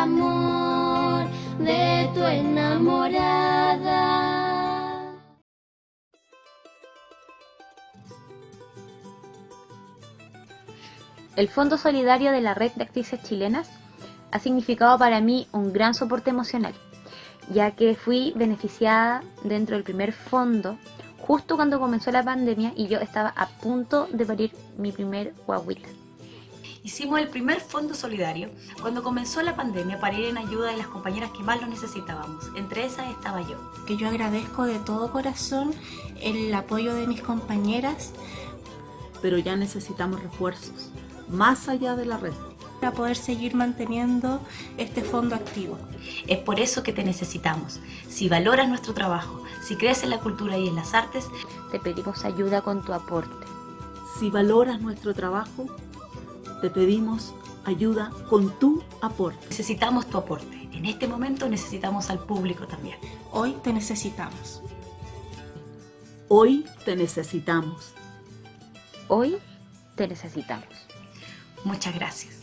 amor de tu enamorada. El Fondo Solidario de la Red de Actrices Chilenas ha significado para mí un gran soporte emocional, ya que fui beneficiada dentro del primer fondo justo cuando comenzó la pandemia y yo estaba a punto de parir mi primer guaguita. Hicimos el primer fondo solidario cuando comenzó la pandemia para ir en ayuda de las compañeras que más lo necesitábamos. Entre esas estaba yo. Que yo agradezco de todo corazón el apoyo de mis compañeras. Pero ya necesitamos refuerzos, más allá de la red, Para poder seguir manteniendo este fondo activo. Es por eso que te necesitamos. Si valoras nuestro trabajo, si crees en la cultura y en las artes, Te pedimos ayuda con tu aporte. si valoras nuestro trabajo, te pedimos ayuda con tu aporte. necesitamos tu aporte. En este momento necesitamos al público también. Hoy te necesitamos. Hoy te necesitamos. Hoy te necesitamos. Muchas gracias.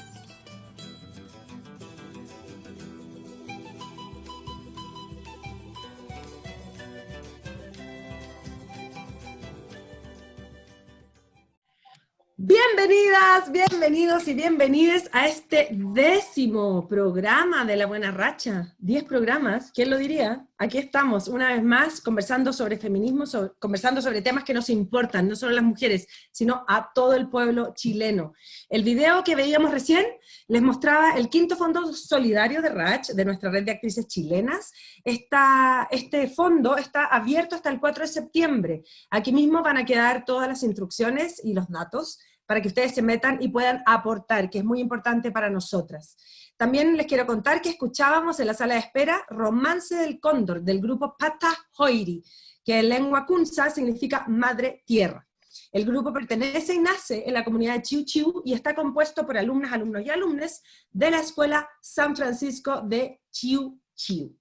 Bienvenidas, bienvenidos y bienvenides a este 10º programa de La Buena Racha. 10 programas, ¿quién lo diría? Aquí estamos, una vez más, conversando sobre feminismo, conversando sobre temas que nos importan, no solo a las mujeres, sino a todo el pueblo chileno. El video que veíamos recién les mostraba el 5º Fondo Solidario de RACH, de nuestra red de actrices chilenas. Este fondo está abierto hasta el 4 de septiembre. Aquí mismo van a quedar todas las instrucciones y los datos para que ustedes se metan y puedan aportar, que es muy importante para nosotras. También les quiero contar que escuchábamos en la sala de espera Romance del Cóndor, del grupo Pata Hoiri, que en lengua kunza significa Madre Tierra. El grupo pertenece y nace en la comunidad de Chiu Chiu y está compuesto por alumnas, alumnos y alumnes de la Escuela San Francisco de Chiu Chiu.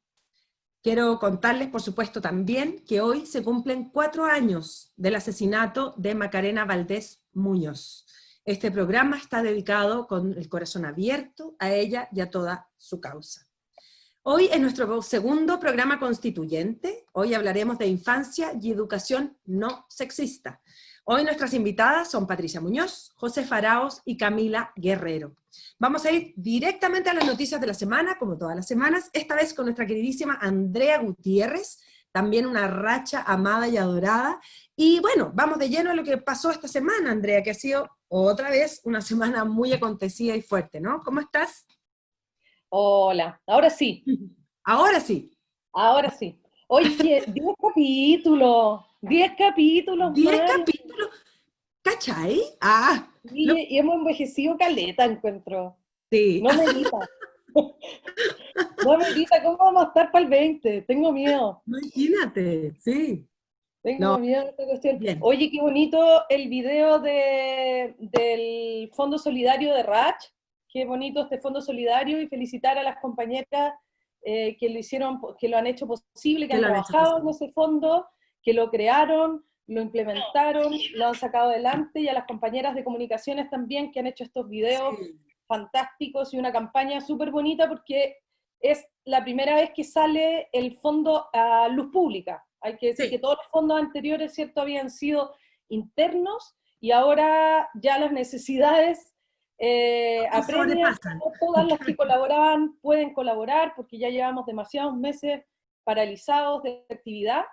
Quiero contarles, por supuesto, también que hoy se cumplen 4 años del asesinato de Macarena Valdés Muñoz. Este programa está dedicado con el corazón abierto a ella y a toda su causa. Hoy es nuestro segundo programa constituyente. Hoy hablaremos de infancia y educación no sexista. Hoy nuestras invitadas son Patricia Muñoz, José Faraos y Camila Guerrero. Vamos a ir directamente a las noticias de la semana, como todas las semanas, esta vez con nuestra queridísima Andrea Gutiérrez, también una racha amada y adorada. Y bueno, vamos de lleno a lo que pasó esta semana, Andrea, que ha sido otra vez una semana muy acontecida y fuerte, ¿no? ¿Cómo estás? Hola, ahora sí, Ahora sí, ahora sí. Oye, 10 capítulos 10 más, capítulos, ¿cachai? Ah, no, y hemos envejecido caleta, encuentro. sí, No medita, no medita, ¿cómo vamos a estar para el 20? Tengo miedo, imagínate, sí. tengo No, miedo de esta cuestión. bien. Oye, qué bonito el video del Fondo Solidario de RACH, qué bonito este Fondo Solidario, y felicitar a las compañeras que lo hicieron, que lo han hecho posible, que Que han lo han hecho trabajado en posible. ese fondo, que lo crearon, lo implementaron, lo han sacado adelante, y a las compañeras de comunicaciones también que han hecho estos videos Sí, fantásticos y una campaña súper bonita, porque es la primera vez que sale el fondo a luz pública. Hay que decir que sí, todos los fondos anteriores, ¿cierto?, habían sido internos, y ahora ya las necesidades nos apremian. sobrepasan. No todas las que colaboraban pueden colaborar, porque ya llevamos demasiados meses paralizados de actividad,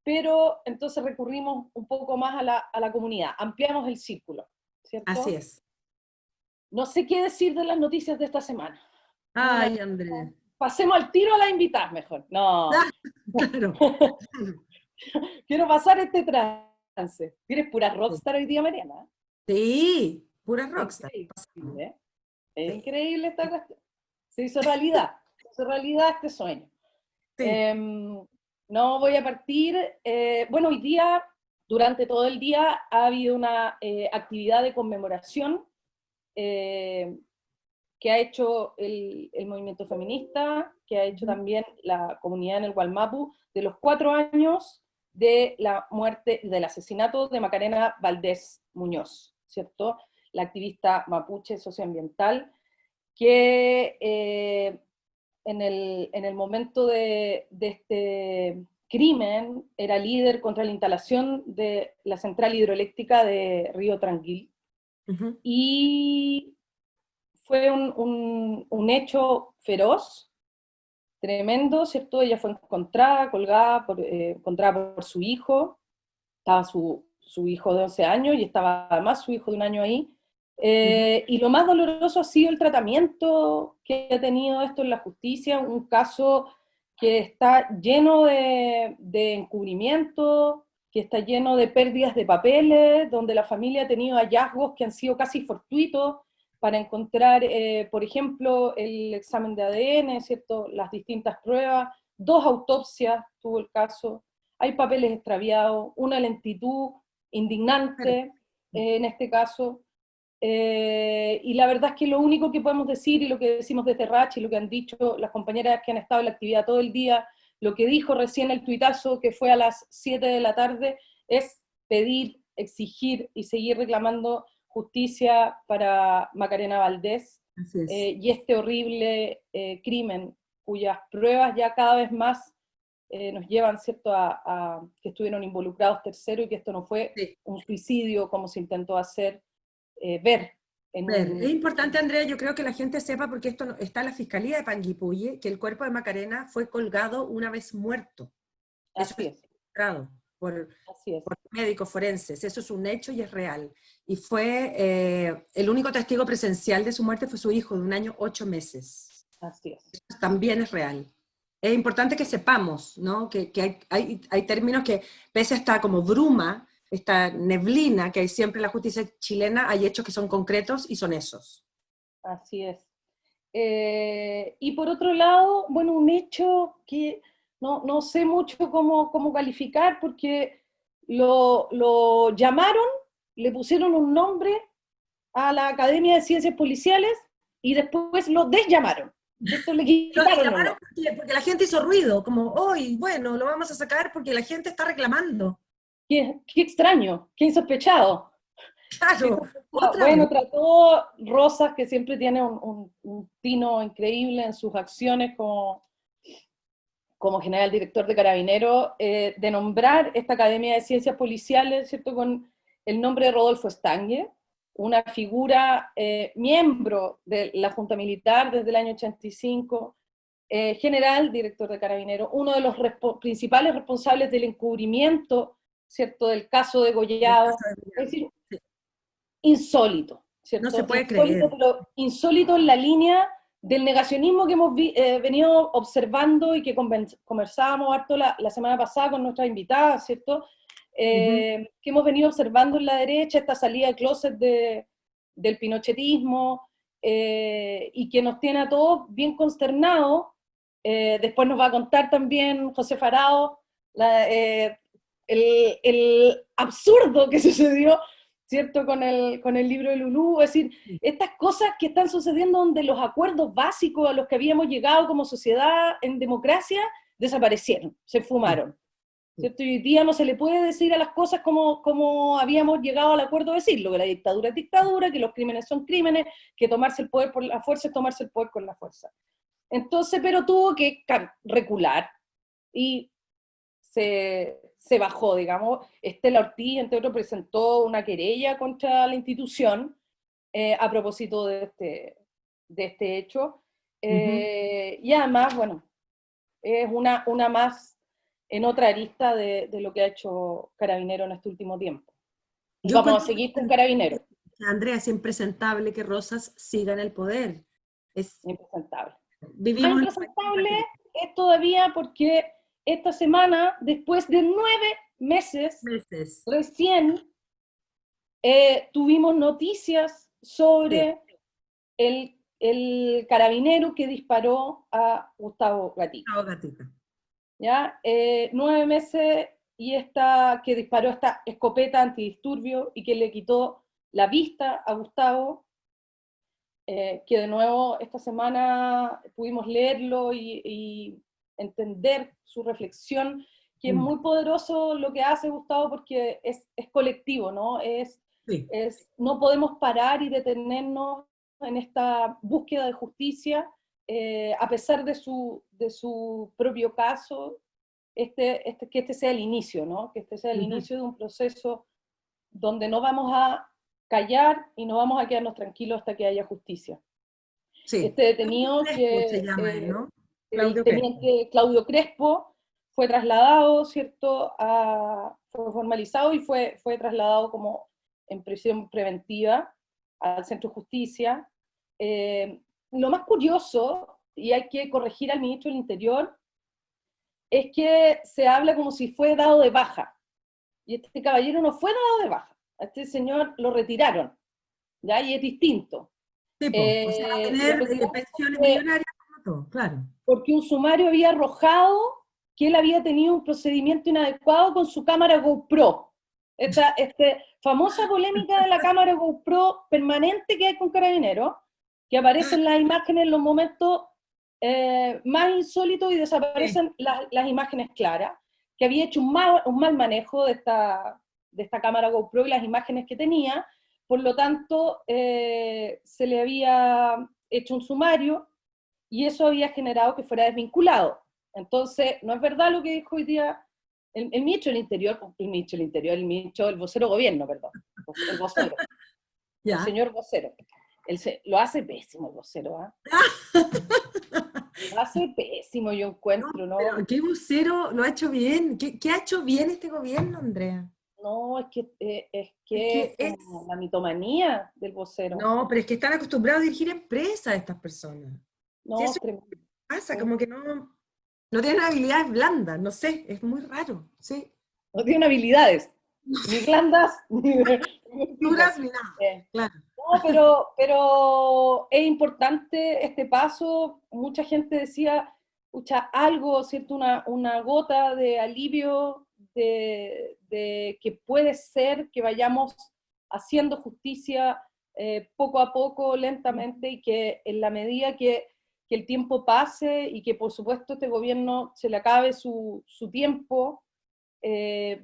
pero entonces recurrimos un poco más a la comunidad, ampliamos el círculo, Así ¿cierto? es. No sé qué decir de las noticias de esta semana. Ay, Andrea. Pasemos al tiro a las invitadas mejor. No, Ah, claro. quiero pasar este trance. Tienes pura rockstar hoy día, Mariana. Sí, pura Es rockstar. increíble, ¿eh? Es Sí, increíble esta cuestión. Se hizo realidad este sueño. sí. No voy a partir. Bueno, hoy día, durante todo el día, ha habido una actividad de conmemoración eh, que ha hecho el movimiento feminista, que ha hecho también la comunidad en el Gualmapu, de los 4 años de la muerte, del asesinato de Macarena Valdés Muñoz, ¿cierto? La activista mapuche socioambiental, que en el momento de este crimen, era líder contra la instalación de la central hidroeléctrica de Río Tranquil. Ujú. Y fue un hecho feroz, tremendo, ¿cierto? Ella fue encontrada, colgada, encontrada por su hijo, estaba su hijo de 11 años y estaba además su hijo de 1 año ahí. Y lo más doloroso ha sido el tratamiento que ha tenido esto en la justicia, un caso que está lleno de encubrimiento, que está lleno de pérdidas de papeles, donde la familia ha tenido hallazgos que han sido casi fortuitos para encontrar, por ejemplo, el examen de ADN, ¿cierto? Las distintas pruebas, 2 autopsias tuvo el caso, hay papeles extraviados, una lentitud indignante en este caso. Y la verdad es que lo único que podemos decir, y lo que decimos desde Rach, y lo que han dicho las compañeras que han estado en la actividad todo el día, lo que dijo recién el tuitazo, que fue a las 7 de la tarde, es pedir, exigir y seguir reclamando justicia para Macarena Valdés, Así es. y este horrible crimen, cuyas pruebas ya cada vez más nos llevan, ¿cierto?, a que estuvieron involucrados terceros y que esto no fue Sí. un suicidio como se intentó hacer ver. Es importante, Andrea, yo creo que la gente sepa, porque esto está en la Fiscalía de Panguipulli, que el cuerpo de Macarena fue colgado una vez muerto. Eso Así es es, demostrado así es. por médicos forenses, eso es un hecho y es real. Y fue, el único testigo presencial de su muerte fue su hijo, de 1 año 8 meses. Así es. Eso también es real. Es importante que sepamos, ¿no? Que hay términos que, pese a esta como bruma, esta neblina que hay siempre en la justicia chilena, hay hechos que son concretos y son esos. Así es. Y por otro lado, bueno, un hecho que no sé mucho cómo calificar, porque lo llamaron, le pusieron un nombre a la Academia de Ciencias Policiales y después lo desllamaron. ¿Cierto? Le Lo quitaron el llamaron nombre. porque la gente hizo ruido, como, hoy, bueno, lo vamos a sacar porque la gente está reclamando. Qué extraño, qué insospechado. Claro, otra Bueno, vez. trató Rosas, que siempre tiene un tino increíble en sus acciones como general director de Carabineros, de nombrar esta Academia de Ciencias Policiales, ¿cierto?, con el nombre de Rodolfo Stange, una figura miembro de la Junta Militar desde el año 85, general director de Carabineros, uno de los principales responsables del encubrimiento, ¿cierto?, del caso de Gollado, es decir, insólito, ¿cierto? No se puede Insólito, creer. pero insólito en la línea del negacionismo que hemos venido observando y que conversábamos harto la semana pasada con nuestras invitadas, ¿cierto? Que hemos venido observando en la derecha, esta salida de closet del pinochetismo, y que nos tiene a todos bien consternados. Después nos va a contar también José Farao el absurdo que sucedió, ¿cierto?, con el libro de Lulú. Es decir, estas cosas que están sucediendo donde los acuerdos básicos a los que habíamos llegado como sociedad en democracia desaparecieron, se fumaron. ¿Cierto? Y hoy día no se le puede decir a las cosas como habíamos llegado al acuerdo de decirlo, que la dictadura es dictadura, que los crímenes son crímenes, que tomarse el poder por la fuerza es tomarse el poder con la fuerza. Entonces, pero tuvo que recular y se bajó, digamos. Estela Ortiz, entre otros, presentó una querella contra la institución a propósito de este hecho. Y además, bueno, es una más en otra arista de lo que ha hecho Carabinero en este último tiempo. Y Yo vamos a encuentro seguir con Carabinero. Andrea, es impresentable que Rosas siga en el poder. Es, Impresentable. Más vivimos en impresentable es todavía porque esta semana, después de 9 meses, meses. recién tuvimos noticias sobre el carabinero que disparó a Gustavo Gatica. Chao, gatita. ¿Ya? 9 meses y que disparó esta escopeta antidisturbio y que le quitó la vista a Gustavo, que de nuevo esta semana pudimos leerlo y entender su reflexión, que es muy poderoso lo que hace Gustavo porque es colectivo, ¿no? No podemos parar y detenernos en esta búsqueda de justicia a pesar de su propio caso, que este sea el inicio, ¿no? Que este sea el inicio de un proceso donde no vamos a callar y no vamos a quedarnos tranquilos hasta que haya justicia. Sí. Este detenido, Crespo se llama él, ¿no? el Claudio teniente Claudio Crespo, fue trasladado, ¿cierto? Fue formalizado y fue trasladado como en prisión preventiva al Centro de Justicia. Lo más curioso, y hay que corregir al ministro del Interior, es que se habla como si fue dado de baja. Y este caballero no fue dado de baja. A este señor lo retiraron, ¿ya? Y es distinto. Sí, o sea, va a tener pensiones millonarias como todo, claro. Porque un sumario había arrojado que él había tenido un procedimiento inadecuado con su cámara GoPro. Esta famosa polémica de la cámara GoPro permanente que hay con Carabineros, que aparecen las imágenes en los momentos más insólitos y desaparecen las imágenes claras, que había hecho un mal manejo de esta cámara GoPro y las imágenes que tenía. Por lo tanto, se le había hecho un sumario y eso había generado que fuera desvinculado. Entonces, no es verdad lo que dijo hoy día el ministro del Interior, el vocero gobierno, perdón, el vocero, Ya. el señor vocero. Lo hace pésimo el vocero, ¿ah? Lo hace pésimo, yo encuentro, ¿no? Pero ¿qué vocero lo ha hecho bien? ¿Qué ha hecho bien este gobierno, Andrea? No, es que es como la mitomanía del vocero. No, pero es que están acostumbrados a dirigir empresas estas personas. No, Sí, eso pasa, como que no tienen habilidades blandas, no sé, es muy raro, sí. No tienen habilidades, ni blandas, ni Duras ni nada, claro. No, pero es importante este paso. Mucha gente decía, escucha, algo, ¿cierto? Una gota de alivio de que puede ser que vayamos haciendo justicia poco a poco, lentamente, y que en la medida que el tiempo pase y que por supuesto este gobierno se le acabe su tiempo,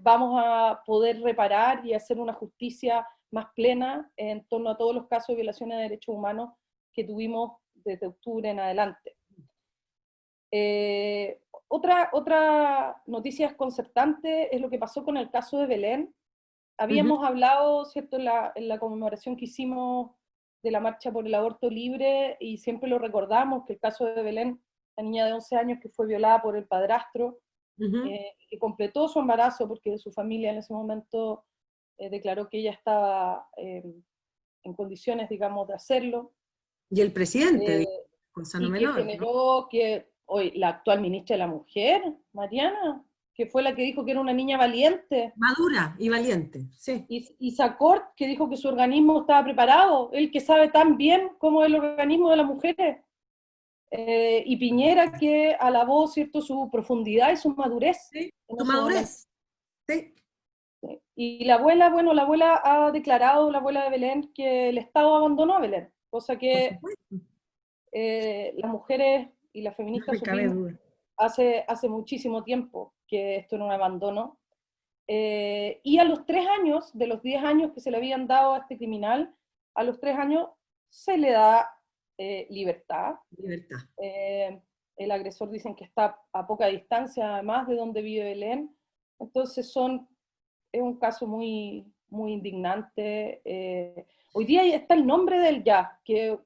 vamos a poder reparar y hacer una justicia más plena en torno a todos los casos de violaciones de derechos humanos que tuvimos desde octubre en adelante. Otra noticia desconcertante es lo que pasó con el caso de Belén. Habíamos hablado, ¿cierto?, en la conmemoración que hicimos de la marcha por el aborto libre, y siempre lo recordamos, que el caso de Belén, la niña de 11 años que fue violada por el padrastro, que completó su embarazo porque su familia en ese momento declaró que ella estaba en condiciones, digamos, de hacerlo. Y el presidente, Gonzalo Menor, que generó que hoy la actual ministra de la Mujer, Mariana, que fue la que dijo que era una niña valiente. Madura y valiente, sí. Y Sacort, que dijo que su organismo estaba preparado, él que sabe tan bien cómo es el organismo de las mujeres. Y Piñera, que alabó, ¿cierto?, su profundidad y su madurez. Sí, su madurez. Sí. Y la abuela, bueno, la abuela ha declarado, la abuela de Belén, que el Estado abandonó a Belén, cosa que las mujeres y las feministas supimos hace muchísimo tiempo que esto era un abandono. Y a los 3 años, de los 10 años que se le habían dado a este criminal, a los 3 años se le da libertad. El agresor dicen que está a poca distancia, además, de donde vive Belén. Entonces es un caso muy, muy indignante. Hoy día está el nombre del ya, que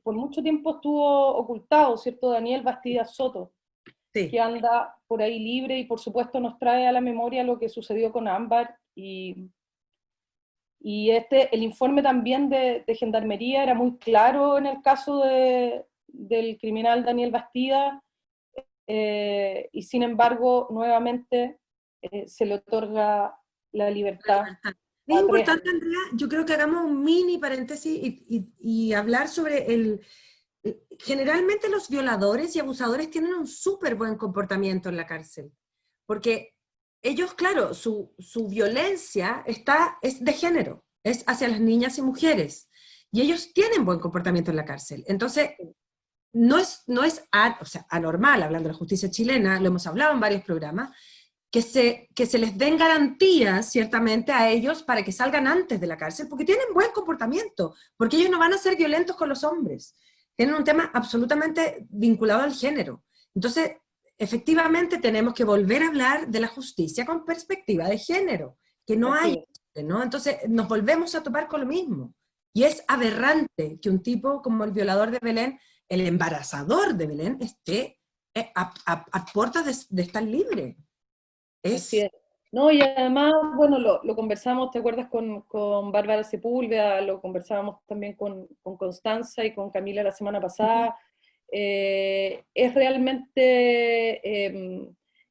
por mucho tiempo estuvo ocultado, ¿cierto? Daniel Bastidas Soto, que anda por ahí libre, y por supuesto nos trae a la memoria lo que sucedió con Ámbar, y el informe también de Gendarmería era muy claro en el caso del criminal Daniel Bastidas, y sin embargo, nuevamente se le otorga la libertad. Es importante, Andrea, yo creo que hagamos un mini paréntesis y hablar sobre generalmente los violadores y abusadores tienen un súper buen comportamiento en la cárcel, porque ellos, claro, su violencia es de género, es hacia las niñas y mujeres, y ellos tienen buen comportamiento en la cárcel. Entonces, no es anormal, hablando de la justicia chilena, lo hemos hablado en varios programas, que se les den garantías, ciertamente, a ellos para que salgan antes de la cárcel, porque tienen buen comportamiento, porque ellos no van a ser violentos con los hombres. tienen un tema absolutamente vinculado al género. Entonces, efectivamente tenemos que volver a hablar de la justicia con perspectiva de género, que no Así hay, es. ¿no? Entonces nos volvemos a topar con lo mismo. Y es aberrante que un tipo como el violador de Belén, el embarazador de Belén, esté a puertas de estar libre. Así Es, es. No, y además, bueno, lo conversamos, ¿te acuerdas? Con Bárbara Sepúlveda, lo conversábamos también con Constanza y con Camila la semana pasada. Es realmente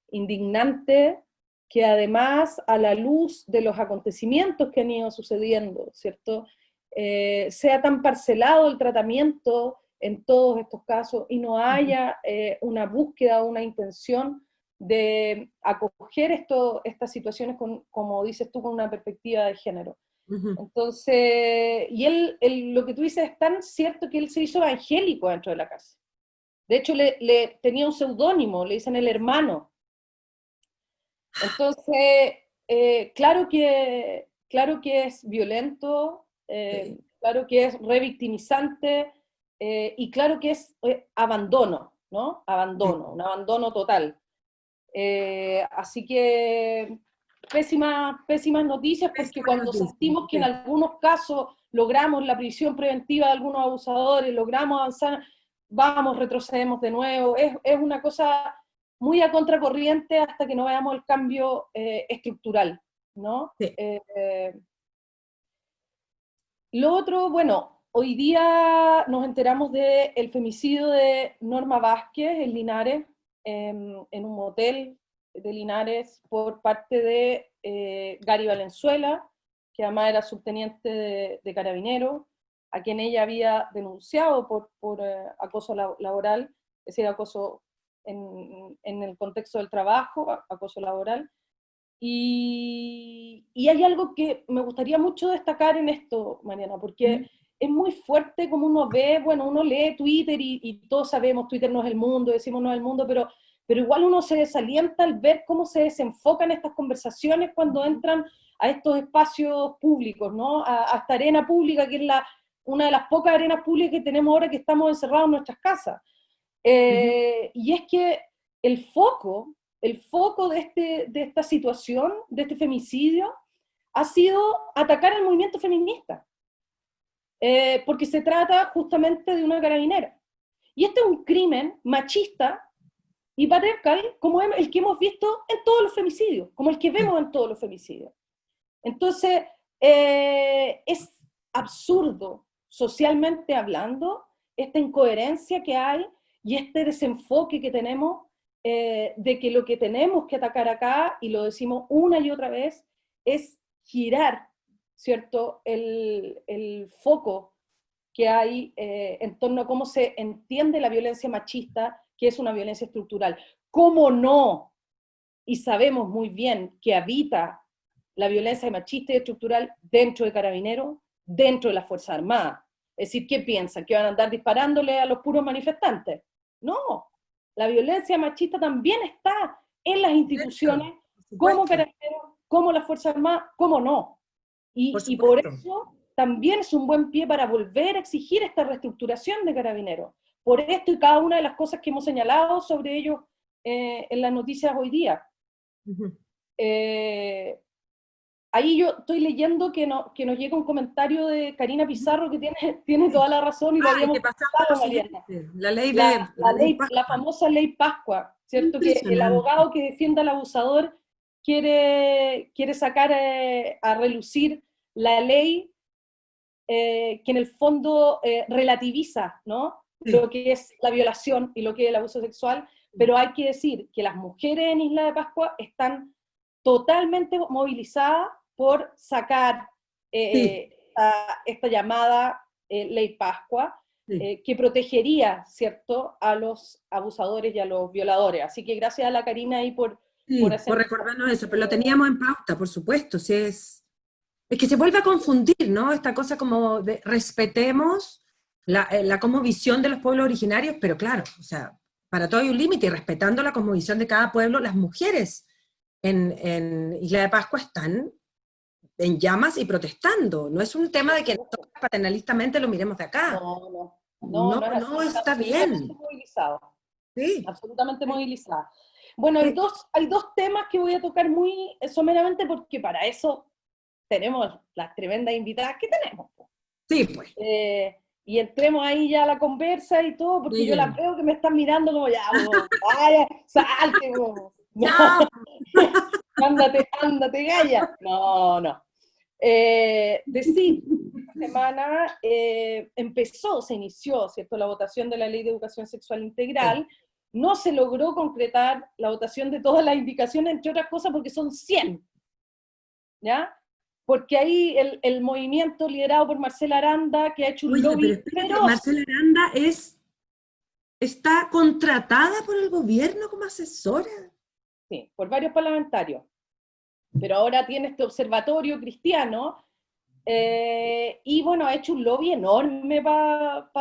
indignante que además, a la luz de los acontecimientos que han ido sucediendo, ¿cierto? Sea tan parcelado el tratamiento en todos estos casos y no haya una búsqueda, una intención de acoger estas situaciones, como dices tú, con una perspectiva de género. Entonces, y lo que tú dices es tan cierto que él se hizo evangélico dentro de la casa. De hecho, le tenía un seudónimo, le dicen el hermano. Entonces, claro que es violento, claro que es revictimizante, y claro que es abandono, ¿no? Abandono, un abandono total. Así que pésimas noticias, porque cuando sentimos que en algunos casos logramos la prisión preventiva de algunos abusadores, logramos avanzar, vamos, retrocedemos de nuevo. Es una cosa muy a contracorriente hasta que no veamos el cambio estructural, ¿no? sí. Lo otro, bueno, hoy día nos enteramos del femicidio de Norma Vázquez en Linares, en un motel de Linares, por parte de Gary Valenzuela, que además era subteniente de Carabineros, a quien ella había denunciado por acoso laboral, es decir, acoso en el contexto del trabajo, acoso laboral. Y hay algo que me gustaría mucho destacar en esto, Mariana, porque es muy fuerte como uno ve, bueno, uno lee Twitter y todos sabemos, Twitter no es el mundo, decimos no es el mundo, pero igual uno se desalienta al ver cómo se desenfocan estas conversaciones cuando entran a estos espacios públicos, ¿no? A esta arena pública, que es una de las pocas arenas públicas que tenemos ahora que estamos encerrados en nuestras casas. Y es que el foco de esta situación, de este femicidio, ha sido atacar al movimiento feminista, porque se trata justamente de una carabinera. Y este es un crimen machista y patriarcal como el que hemos visto en todos los femicidios, como el que vemos en todos los femicidios. Entonces, es absurdo, socialmente hablando, esta incoherencia que hay y este desenfoque que tenemos de que lo que tenemos que atacar acá, y lo decimos una y otra vez, es girar, ¿cierto?, el foco que hay en torno a cómo se entiende la violencia machista, que es una violencia estructural. ¿Cómo no? Y sabemos muy bien que habita la violencia machista y estructural dentro de Carabineros, dentro de las Fuerzas Armadas. Es decir, ¿qué piensan? ¿Que van a andar disparándole a los puros manifestantes? No, la violencia machista también está en las instituciones, como Carabineros, como las Fuerzas Armadas, ¿cómo no? Y por eso también es un buen pie para volver a exigir esta reestructuración de Carabineros. Por esto y cada una de las cosas que hemos señalado sobre ello en las noticias hoy día. Ahí yo estoy leyendo que nos llega un comentario de Karina Pizarro que tiene toda la razón, y lo habíamos pasado, Mariana. La famosa ley Pascua, ¿cierto? Que el abogado que defienda al abusador quiere sacar a relucir la ley que en el fondo relativiza, ¿no? Sí. Lo que es la violación y lo que es el abuso sexual, pero hay que decir que las mujeres en Isla de Pascua están totalmente movilizadas por sacar esta llamada ley Pascua, que protegería, ¿cierto?, a los abusadores y a los violadores. Así que gracias a la Karina ahí por recordarnos eso, pero lo teníamos en pauta, por supuesto. Si es que se vuelve a confundir, ¿no? Esta cosa como de respetemos la cosmovisión de los pueblos originarios, pero claro, o sea, para todo hay un límite, y respetando la cosmovisión de cada pueblo, las mujeres en Isla de Pascua están en llamas y protestando. No es un tema de que nosotros paternalistamente lo miremos de acá. No. No, No, no es así, no, está absolutamente bien. movilizado, Sí. absolutamente movilizada. Bueno, hay dos temas que voy a tocar muy someramente porque para eso tenemos las tremendas invitadas que tenemos. Sí, pues. Y entremos ahí ya a la conversa y todo, porque yo las Sí. veo que me están mirando como ya, vaya, salte, bo. No, Chao. ándate, galla. No. Decir, esta semana se inició, ¿cierto?, la votación de la Ley de Educación Sexual Integral. No se logró concretar la votación de todas las indicaciones, entre otras cosas, porque son 100, ¿ya? Porque ahí el movimiento liderado por Marcela Aranda, que ha hecho un Oye, pero lobby espérate, feroz, Marcela Aranda está contratada por el gobierno como asesora. sí, por varios parlamentarios, pero ahora tiene este observatorio cristiano, y bueno, ha hecho un lobby enorme para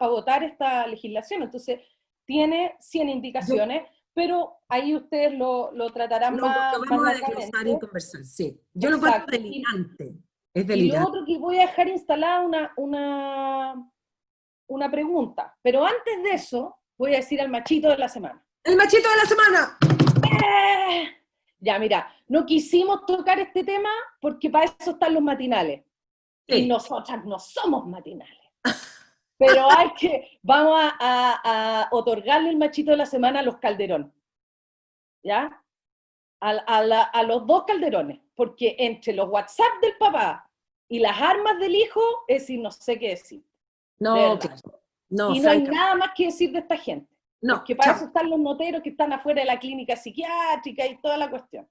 votar esta legislación, entonces tiene 100 indicaciones, pero ahí ustedes lo tratarán Lo más vamos a largamente. desglosar y conversar, sí. Yo lo encuentro Exacto. delirante. Es Y lo delirante. otro que voy a dejar instalada una pregunta, pero antes de eso voy a decir al machito de la semana. ¡El machito de la semana! Ya, mira, no quisimos tocar este tema porque para eso están los matinales. Sí. Y nosotras no somos matinales. Pero vamos a otorgarle el machito de la semana a los Calderón. ¿Ya? A los dos Calderones. Porque entre los WhatsApp del papá y las armas del hijo, es decir, no sé qué decir. No, claro. No, Y no hay francamente. nada más que decir de esta gente. No, Porque para chao. eso están los noteros que están afuera de la clínica psiquiátrica y toda la cuestión.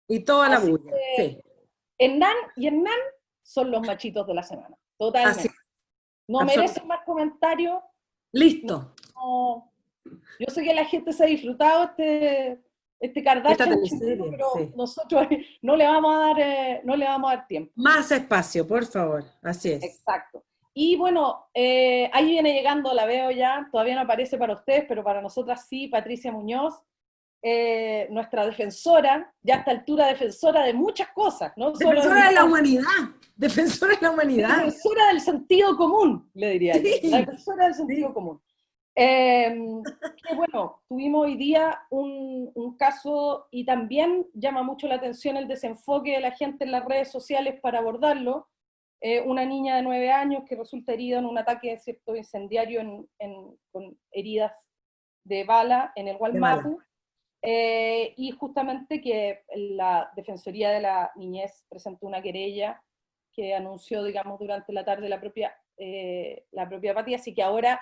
Y toda la Así bulla. Sí. Hernán y Hernán son los machitos de la semana. Totalmente. Así. No absolutamente. merecen más comentarios. Listo. No. Yo sé que la gente se ha disfrutado este Kardashian, teleserie, pero sí. nosotros no le vamos a dar tiempo. Más espacio, por favor. Así es. Exacto. Y bueno, ahí viene llegando, la veo ya, todavía no aparece para ustedes, pero para nosotras sí, Patricia Muñoz, nuestra defensora, ya a esta altura defensora de muchas cosas, no solo Defensora de la humanidad. Defensora de la humanidad. defensora del sentido común, le diría yo. Sí. La defensora del sentido común. Que bueno, tuvimos hoy día un caso y también llama mucho la atención el desenfoque de la gente en las redes sociales para abordarlo. Una niña de 9 años que resulta herida en un ataque cierto incendiario con heridas de bala en el Gualmapu, y justamente que la Defensoría de la Niñez presentó una querella que anunció, digamos, durante la tarde la propia Pati, así que ahora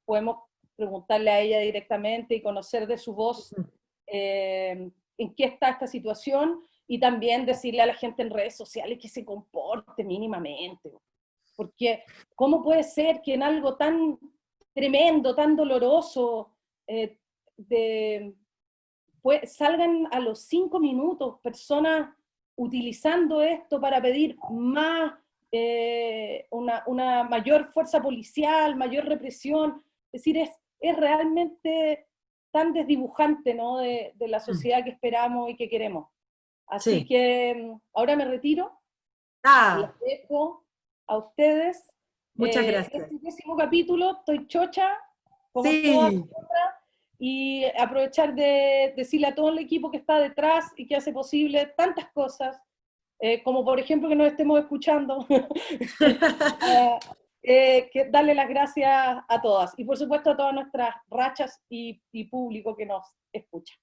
podemos preguntarle a ella directamente y conocer de su voz en qué está esta situación, y también decirle a la gente en redes sociales que se comporte mínimamente, porque ¿cómo puede ser que en algo tan tremendo, tan doloroso, salgan a los 5 minutos personas utilizando esto para pedir más, una mayor fuerza policial, mayor represión? Es decir, es realmente tan desdibujante, ¿no?, de la sociedad que esperamos y que queremos. Así Sí. que ahora me retiro, les dejo a ustedes. Muchas gracias. Este 10º capítulo, estoy chocha, como Sí. todas nosotras, y aprovechar de decirle a todo el equipo que está detrás y que hace posible tantas cosas, como por ejemplo que nos estemos escuchando, que darle las gracias a todas, y por supuesto a todas nuestras rachas y público que nos escucha.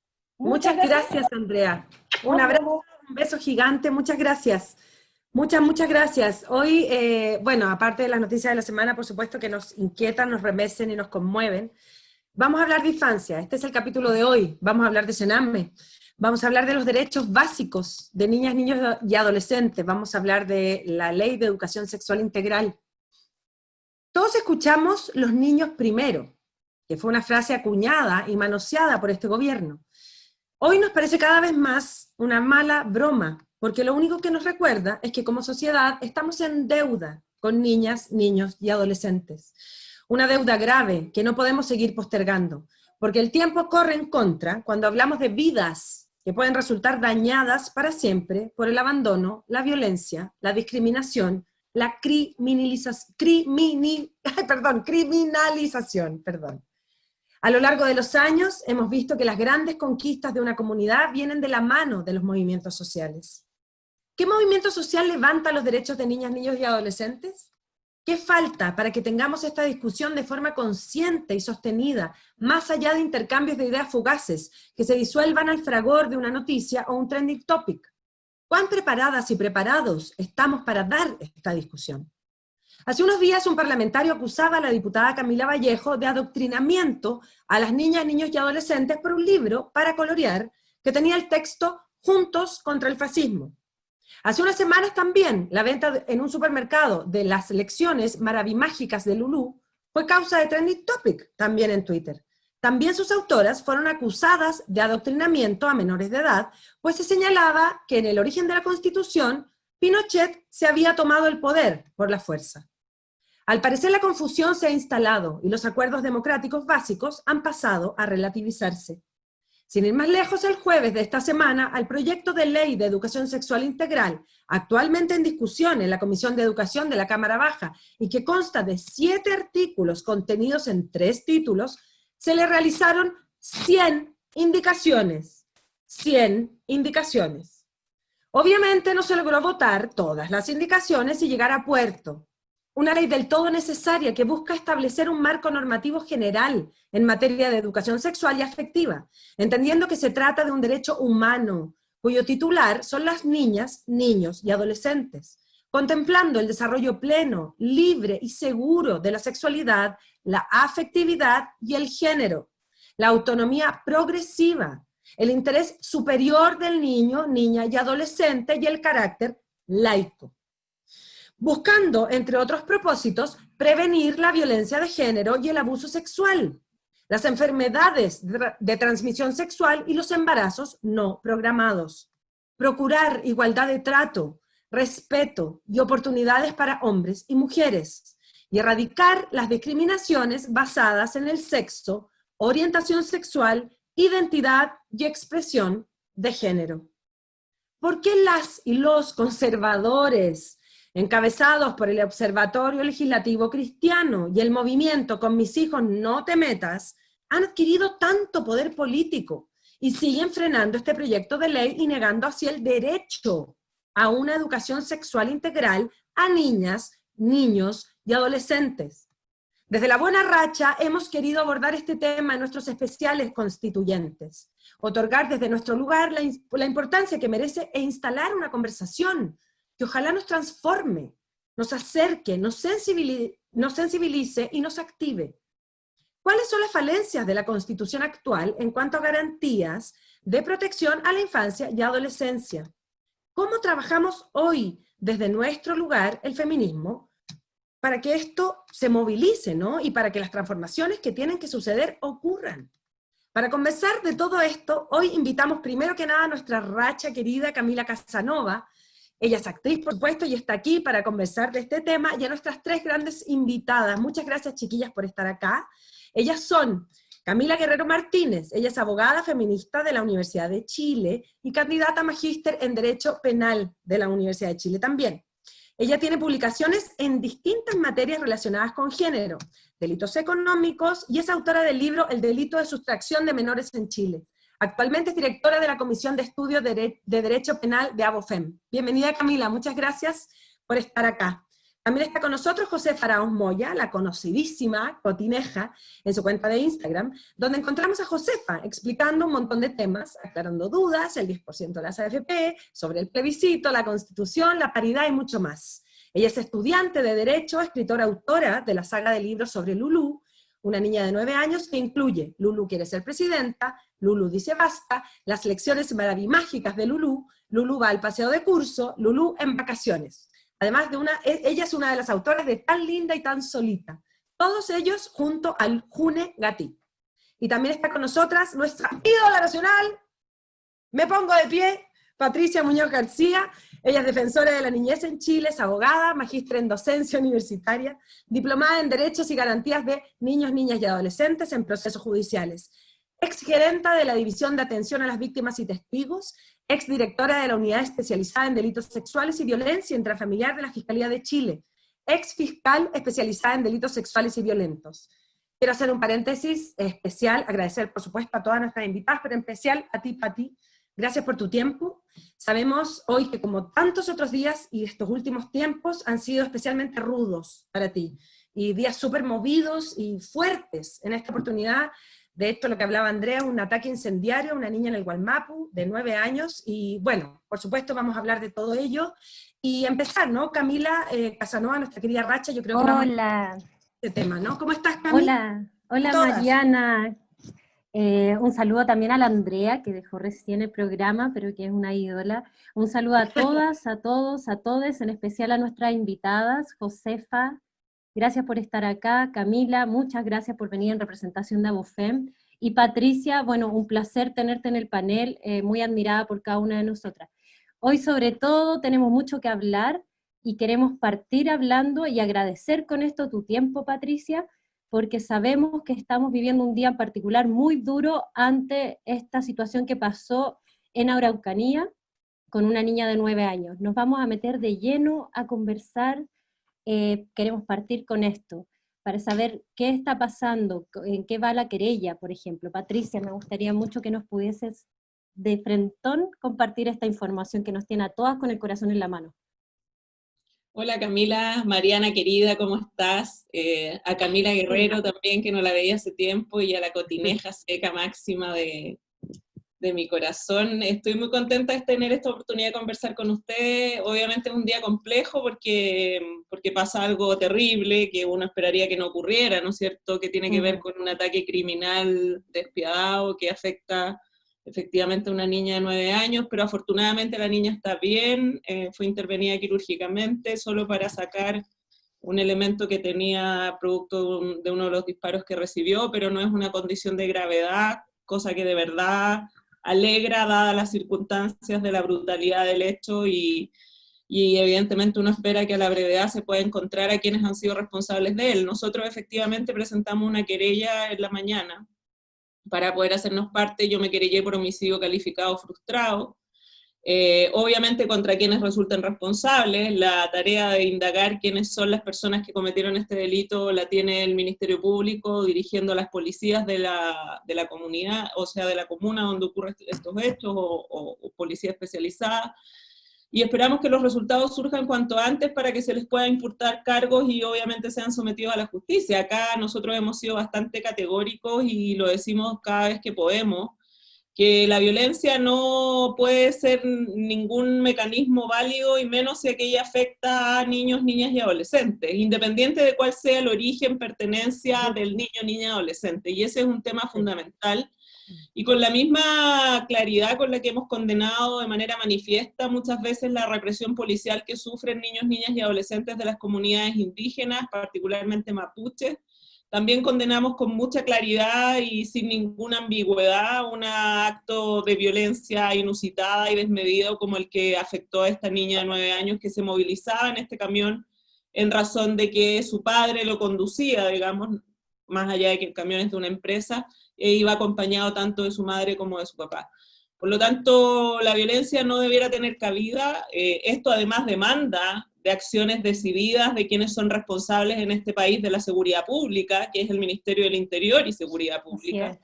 Muchas gracias, Andrea. Un abrazo, un beso gigante, muchas gracias. Muchas gracias. Hoy, bueno, aparte de las noticias de la semana, por supuesto que nos inquietan, nos remecen y nos conmueven, vamos a hablar de infancia. Este es el capítulo de hoy. Vamos a hablar de Sename. Vamos a hablar de los derechos básicos de niñas, niños y adolescentes. Vamos a hablar de la Ley de Educación Sexual Integral. Todos escuchamos los niños primero, que fue una frase acuñada y manoseada por este gobierno. Hoy nos parece cada vez más una mala broma, porque lo único que nos recuerda es que como sociedad estamos en deuda con niñas, niños y adolescentes. Una deuda grave que no podemos seguir postergando, porque el tiempo corre en contra cuando hablamos de vidas que pueden resultar dañadas para siempre por el abandono, la violencia, la discriminación la criminalización. A lo largo de los años hemos visto que las grandes conquistas de una comunidad vienen de la mano de los movimientos sociales. ¿Qué movimiento social levanta los derechos de niñas, niños y adolescentes? ¿Qué falta para que tengamos esta discusión de forma consciente y sostenida, más allá de intercambios de ideas fugaces que se disuelvan al fragor de una noticia o un trending topic? ¿Cuán preparadas y preparados estamos para dar esta discusión? Hace unos días un parlamentario acusaba a la diputada Camila Vallejo de adoctrinamiento a las niñas, niños y adolescentes por un libro para colorear que tenía el texto Juntos contra el fascismo. Hace unas semanas también la venta en un supermercado de las lecciones maravimágicas de Lulú fue causa de trending topic también en Twitter. También sus autoras fueron acusadas de adoctrinamiento a menores de edad, pues se señalaba que en el origen de la Constitución Pinochet se había tomado el poder por la fuerza. Al parecer la confusión se ha instalado y los acuerdos democráticos básicos han pasado a relativizarse. Sin ir más lejos, el jueves de esta semana, al proyecto de ley de educación sexual integral, actualmente en discusión en la Comisión de Educación de la Cámara Baja y que consta de 7 artículos contenidos en 3 títulos, se le realizaron 100 indicaciones. 100 indicaciones. Obviamente no se logró votar todas las indicaciones y llegar a puerto. Una ley del todo necesaria que busca establecer un marco normativo general en materia de educación sexual y afectiva, entendiendo que se trata de un derecho humano, cuyo titular son las niñas, niños y adolescentes, contemplando el desarrollo pleno, libre y seguro de la sexualidad, la afectividad y el género, la autonomía progresiva, el interés superior del niño, niña y adolescente y el carácter laico, buscando, entre otros propósitos, prevenir la violencia de género y el abuso sexual, las enfermedades de transmisión sexual y los embarazos no programados, procurar igualdad de trato, respeto y oportunidades para hombres y mujeres, y erradicar las discriminaciones basadas en el sexo, orientación sexual, identidad y expresión de género. ¿Por qué las y los conservadores, encabezados por el Observatorio Legislativo Cristiano y el movimiento Con mis hijos no te metas, han adquirido tanto poder político y siguen frenando este proyecto de ley y negando así el derecho a una educación sexual integral a niñas, niños y adolescentes? Desde La Buena Racha hemos querido abordar este tema en nuestros especiales constituyentes, otorgar desde nuestro lugar la importancia que merece e instalar una conversación que ojalá nos transforme, nos acerque, nos sensibilice y nos active. ¿Cuáles son las falencias de la Constitución actual en cuanto a garantías de protección a la infancia y adolescencia? ¿Cómo trabajamos hoy desde nuestro lugar el feminismo para que esto se movilice, ¿no? Y para que las transformaciones que tienen que suceder ocurran? Para conversar de todo esto, hoy invitamos primero que nada a nuestra racha querida Camila Casanova. Ella es actriz, por supuesto, y está aquí para conversar de este tema, y a nuestras 3 grandes invitadas. Muchas gracias, chiquillas, por estar acá. Ellas son Camila Guerrero Martínez, ella es abogada feminista de la Universidad de Chile y candidata a magíster en Derecho Penal de la Universidad de Chile también. Ella tiene publicaciones en distintas materias relacionadas con género, delitos económicos, y es autora del libro El delito de sustracción de menores en Chile. Actualmente es directora de la Comisión de Estudios de Derecho Penal de ABOFEM. Bienvenida, Camila, muchas gracias por estar acá. También está con nosotros Josefa Arauz Moya, la conocidísima Cotineja, en su cuenta de Instagram, donde encontramos a Josefa explicando un montón de temas, aclarando dudas, el 10% de las AFP, sobre el plebiscito, la Constitución, la paridad y mucho más. Ella es estudiante de Derecho, escritora, autora de la saga de libros sobre Lulú, una niña de 9 años que incluye Lulú quiere ser presidenta, Lulú dice basta, las lecciones maravimágicas de Lulú, Lulú va al paseo de curso, Lulú en vacaciones. Además ella es una de las autoras de Tan linda y tan solita. Todos ellos junto al June Gatí. Y también está con nosotras nuestra ídola nacional, me pongo de pie, Patricia Muñoz García. Ella es defensora de la niñez en Chile, es abogada, magíster en docencia universitaria, diplomada en Derechos y Garantías de Niños, Niñas y Adolescentes en Procesos Judiciales. exgerenta de la División de Atención a las Víctimas y Testigos, exdirectora de la Unidad Especializada en Delitos Sexuales y Violencia Intrafamiliar de la Fiscalía de Chile, exfiscal especializada en delitos sexuales y violentos. Quiero hacer un paréntesis especial, agradecer por supuesto a todas nuestras invitadas, pero en especial a ti, Pati. Gracias por tu tiempo. Sabemos hoy que como tantos otros días y estos últimos tiempos han sido especialmente rudos para ti, y días súper movidos y fuertes. En esta oportunidad, de hecho lo que hablaba Andrea, un ataque incendiario a una niña en el Gualmapu de 9 años, y bueno, por supuesto vamos a hablar de todo ello, y empezar, ¿no? Camila Casanova, nuestra querida Racha, yo creo que vamos Hola, a este tema, ¿no? ¿Cómo estás, Camila? hola Todas. Mariana. Un saludo también a la Andrea, que dejó recién el programa, pero que es una ídola. Un saludo a todas, a todos, a todes, en especial a nuestras invitadas. Josefa, gracias por estar acá. Camila, muchas gracias por venir en representación de ABUFEM. Y Patricia, bueno, un placer tenerte en el panel, muy admirada por cada una de nosotras. Hoy sobre todo tenemos mucho que hablar, y queremos partir hablando y agradecer con esto tu tiempo, Patricia, porque sabemos que estamos viviendo un día en particular muy duro ante esta situación que pasó en Araucanía con una niña de 9 años. Nos vamos a meter de lleno a conversar, queremos partir con esto, para saber qué está pasando, en qué va la querella, por ejemplo. Patricia, me gustaría mucho que nos pudieses de frentón compartir esta información que nos tiene a todas con el corazón en la mano. Hola Camila, Mariana querida, ¿cómo estás? A Camila Guerrero también, que no la veía hace tiempo, y a la cotineja seca máxima de mi corazón. Estoy muy contenta de tener esta oportunidad de conversar con ustedes. Obviamente es un día complejo porque pasa algo terrible que uno esperaría que no ocurriera, ¿no es cierto? Que tiene que ver con un ataque criminal despiadado que afecta efectivamente a una niña de 9 años, pero afortunadamente la niña está bien, fue intervenida quirúrgicamente solo para sacar un elemento que tenía producto de uno de los disparos que recibió, pero no es una condición de gravedad, cosa que de verdad alegra dadas las circunstancias de la brutalidad del hecho, y evidentemente uno espera que a la brevedad se pueda encontrar a quienes han sido responsables de él. Nosotros efectivamente presentamos una querella en la mañana para poder hacernos parte. Yo me querellé por homicidio calificado frustrado, obviamente contra quienes resulten responsables. La tarea de indagar quiénes son las personas que cometieron este delito la tiene el Ministerio Público, dirigiendo a las policías de la comunidad, o sea, de la comuna donde ocurren estos hechos, o policía especializada, y esperamos que los resultados surjan cuanto antes para que se les pueda imputar cargos y obviamente sean sometidos a la justicia. Acá nosotros hemos sido bastante categóricos y lo decimos cada vez que podemos, que la violencia no puede ser ningún mecanismo válido, y menos si aquella afecta a niños, niñas y adolescentes, independiente de cuál sea el origen, pertenencia del niño, niña, adolescente, y ese es un tema fundamental. Y con la misma claridad con la que hemos condenado de manera manifiesta muchas veces la represión policial que sufren niños, niñas y adolescentes de las comunidades indígenas, particularmente mapuches, también condenamos con mucha claridad y sin ninguna ambigüedad un acto de violencia inusitada y desmedido como el que afectó a esta niña de 9 años que se movilizaba en este camión en razón de que su padre lo conducía, digamos, más allá de que el camión es de una empresa, iba acompañado tanto de su madre como de su papá. Por lo tanto, la violencia no debiera tener cabida. Esto además demanda de acciones decididas de quienes son responsables en este país de la seguridad pública, que es el Ministerio del Interior y Seguridad Pública,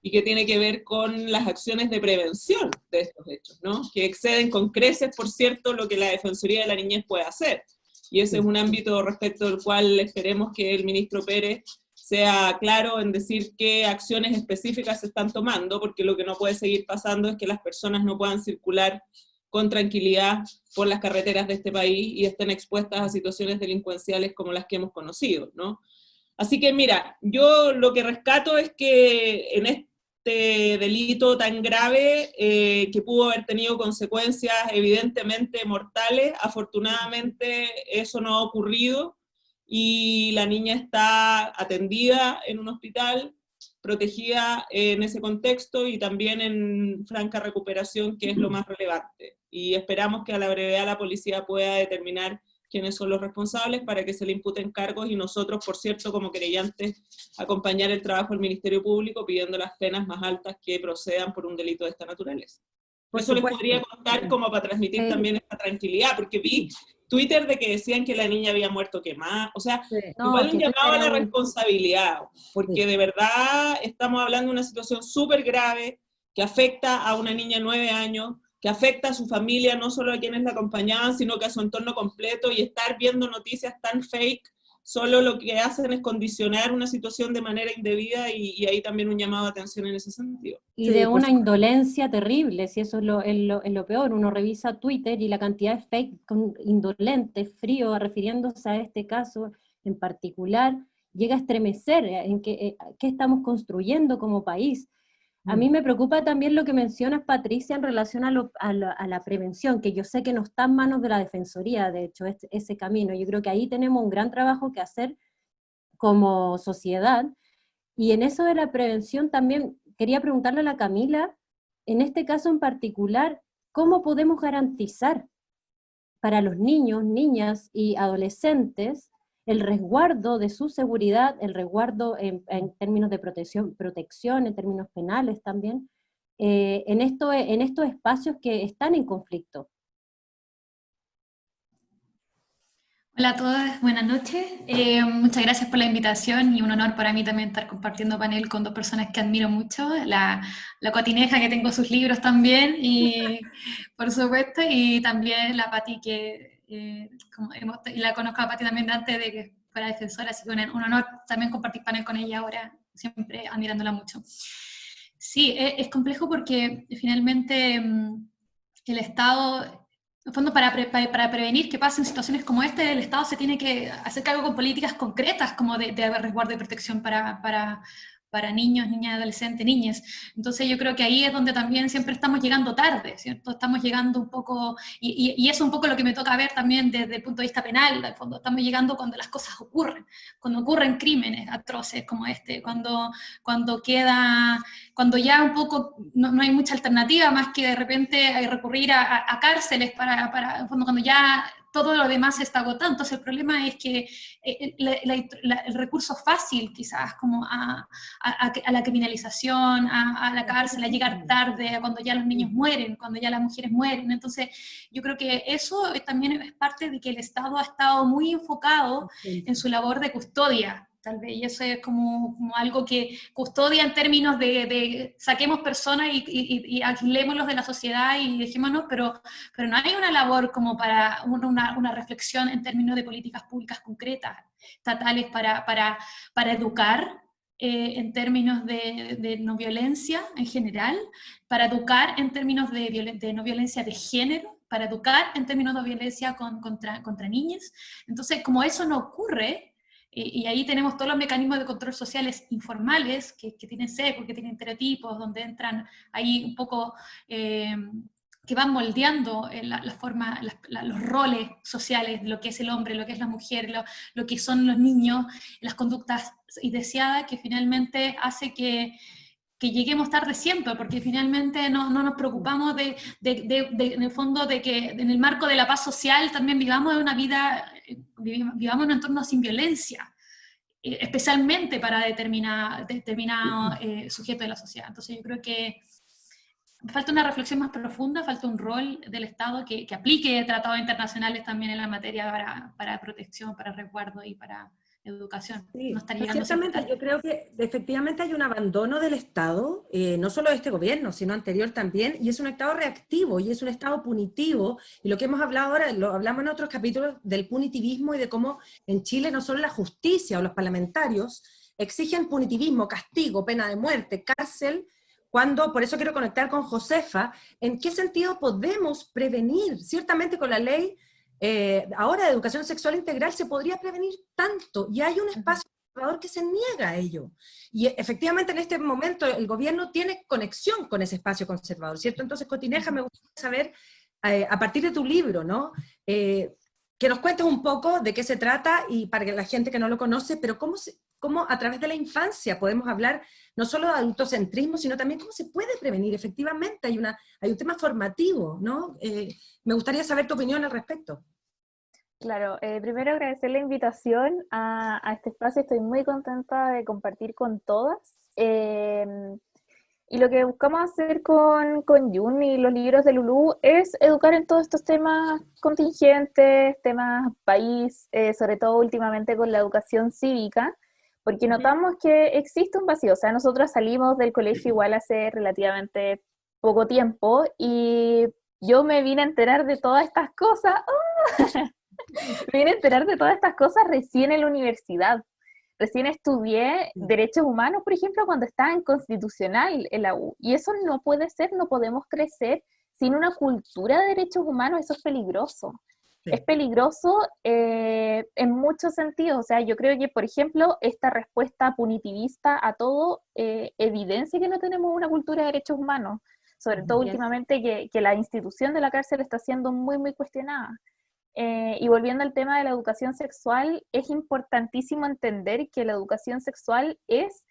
y que tiene que ver con las acciones de prevención de estos hechos, ¿no? Que exceden con creces, por cierto, lo que la Defensoría de la Niñez puede hacer. Y ese es un ámbito respecto al cual esperemos que el ministro Pérez sea claro en decir qué acciones específicas se están tomando, porque lo que no puede seguir pasando es que las personas no puedan circular con tranquilidad por las carreteras de este país y estén expuestas a situaciones delincuenciales como las que hemos conocido, ¿no? Así que mira, yo lo que rescato es que en este delito tan grave, que pudo haber tenido consecuencias evidentemente mortales, afortunadamente eso no ha ocurrido, y la niña está atendida en un hospital, protegida en ese contexto y también en franca recuperación, que es lo más relevante. Y esperamos que a la brevedad la policía pueda determinar quiénes son los responsables para que se le imputen cargos, y nosotros, por cierto, como querellantes, acompañar el trabajo del Ministerio Público pidiendo las penas más altas que procedan por un delito de esta naturaleza. Por Eso supuesto. les podría contar como para transmitir también esta tranquilidad, porque vi Twitter de que decían que la niña había muerto quemada, o sea, igual un llamado a la responsabilidad, porque de verdad estamos hablando de una situación súper grave que afecta a una niña de 9 años, que afecta a su familia, no solo a quienes la acompañaban, sino que a su entorno completo, y estar viendo noticias tan fake, solo lo que hacen es condicionar una situación de manera indebida, y ahí también un llamado de atención en ese sentido. Y de una indolencia terrible, si eso es lo peor. Uno revisa Twitter y la cantidad de fake indolentes, frío, refiriéndose a este caso en particular, llega a estremecer en qué estamos construyendo como país. A mí me preocupa también lo que mencionas, Patricia, en relación a la prevención, que yo sé que no está en manos de la Defensoría, de hecho, ese camino. Yo creo que ahí tenemos un gran trabajo que hacer como sociedad. Y en eso de la prevención también quería preguntarle a la Camila, en este caso en particular, ¿cómo podemos garantizar para los niños, niñas y adolescentes el resguardo de su seguridad, el resguardo en términos de protección, en términos penales también, en estos espacios que están en conflicto? Hola a todas, buenas noches. Muchas gracias por la invitación y un honor para mí también estar compartiendo panel con dos personas que admiro mucho, la Cotineja, que tengo sus libros también, y por supuesto, y también la Pati, que la conozco a Pati también de antes de que fuera defensora, así que un honor también compartir panel con ella ahora, siempre admirándola mucho. Sí, es complejo porque finalmente el Estado... En el fondo, para prevenir que pasen situaciones como esta, el Estado se tiene que hacer cargo con políticas concretas como de resguardo y protección para niños, niñas, adolescentes, niñas. Entonces yo creo que ahí es donde también siempre estamos llegando tarde, ¿cierto? Estamos llegando un poco, y eso es un poco lo que me toca ver también desde el punto de vista penal, al fondo. Estamos llegando cuando las cosas ocurren, cuando ocurren crímenes atroces como este, cuando ya un poco no hay mucha alternativa más que de repente recurrir a cárceles en el fondo, cuando ya todo lo demás se está agotando. Entonces el problema es que el recurso fácil quizás como a la criminalización, a la cárcel, a llegar tarde, a cuando ya los niños mueren, cuando ya las mujeres mueren. Entonces yo creo que eso también es parte de que el Estado ha estado muy enfocado en su labor de custodia, tal vez, y eso es como algo que custodia en términos de saquemos personas y aislémoslos de la sociedad y dejémonos, pero no hay una labor como para una reflexión en términos de políticas públicas concretas, estatales, para educar en términos de no violencia en general, para educar en términos de no violencia de género, para educar en términos de violencia contra niñas. Entonces, como eso no ocurre, y ahí tenemos todos los mecanismos de control sociales informales que tienen SECO, que tienen estereotipos, donde entran ahí un poco, que van moldeando la forma, los roles sociales, lo que es el hombre, lo que es la mujer, lo que son los niños, las conductas indeseadas, que finalmente hace que lleguemos tarde siempre, porque finalmente no nos preocupamos en el fondo de que en el marco de la paz social también vivamos en un entorno sin violencia, especialmente para determinado sujeto de la sociedad. Entonces yo creo que falta una reflexión más profunda, falta un rol del Estado que aplique tratados internacionales también en la materia para protección, para resguardo y para educación. Sí, no estaría ciertamente yo creo que efectivamente hay un abandono del Estado, no solo de este gobierno, sino anterior también, y es un Estado reactivo, y es un Estado punitivo, y lo que hemos hablado ahora, lo hablamos en otros capítulos del punitivismo y de cómo en Chile no solo la justicia o los parlamentarios exigen punitivismo, castigo, pena de muerte, cárcel, cuando, por eso quiero conectar con Josefa, ¿en qué sentido podemos prevenir? Ciertamente con la ley ahora de educación sexual integral se podría prevenir tanto, y hay un espacio conservador que se niega a ello. Y efectivamente en este momento el gobierno tiene conexión con ese espacio conservador, ¿cierto? Entonces, Cotineja, me gustaría saber, a partir de tu libro, ¿no? Que nos cuentes un poco de qué se trata, y para que la gente que no lo conoce, pero cómo a través de la infancia podemos hablar no solo de adultocentrismo, sino también cómo se puede prevenir. Efectivamente hay un tema formativo, ¿no? Me gustaría saber tu opinión al respecto. Claro, primero agradecer la invitación a este espacio, estoy muy contenta de compartir con todas. Y lo que buscamos hacer con Yun y los libros de Lulú es educar en todos estos temas contingentes, temas país, sobre todo últimamente con la educación cívica, porque notamos que existe un vacío. O sea, nosotros salimos del colegio igual hace relativamente poco tiempo y yo me vine a enterar de todas estas cosas. Me vine a enterar de todas estas cosas recién en la universidad. Recién estudié derechos humanos, por ejemplo, cuando estaba en constitucional en la U. Y eso no puede ser, no podemos crecer sin una cultura de derechos humanos, eso es peligroso. Sí. Es peligroso en muchos sentidos. O sea, yo creo que, por ejemplo, esta respuesta punitivista a todo evidencia que no tenemos una cultura de derechos humanos. Sobre todo últimamente que la institución de la cárcel está siendo muy, muy cuestionada. Y volviendo al tema de la educación sexual, es importantísimo entender que la educación sexual es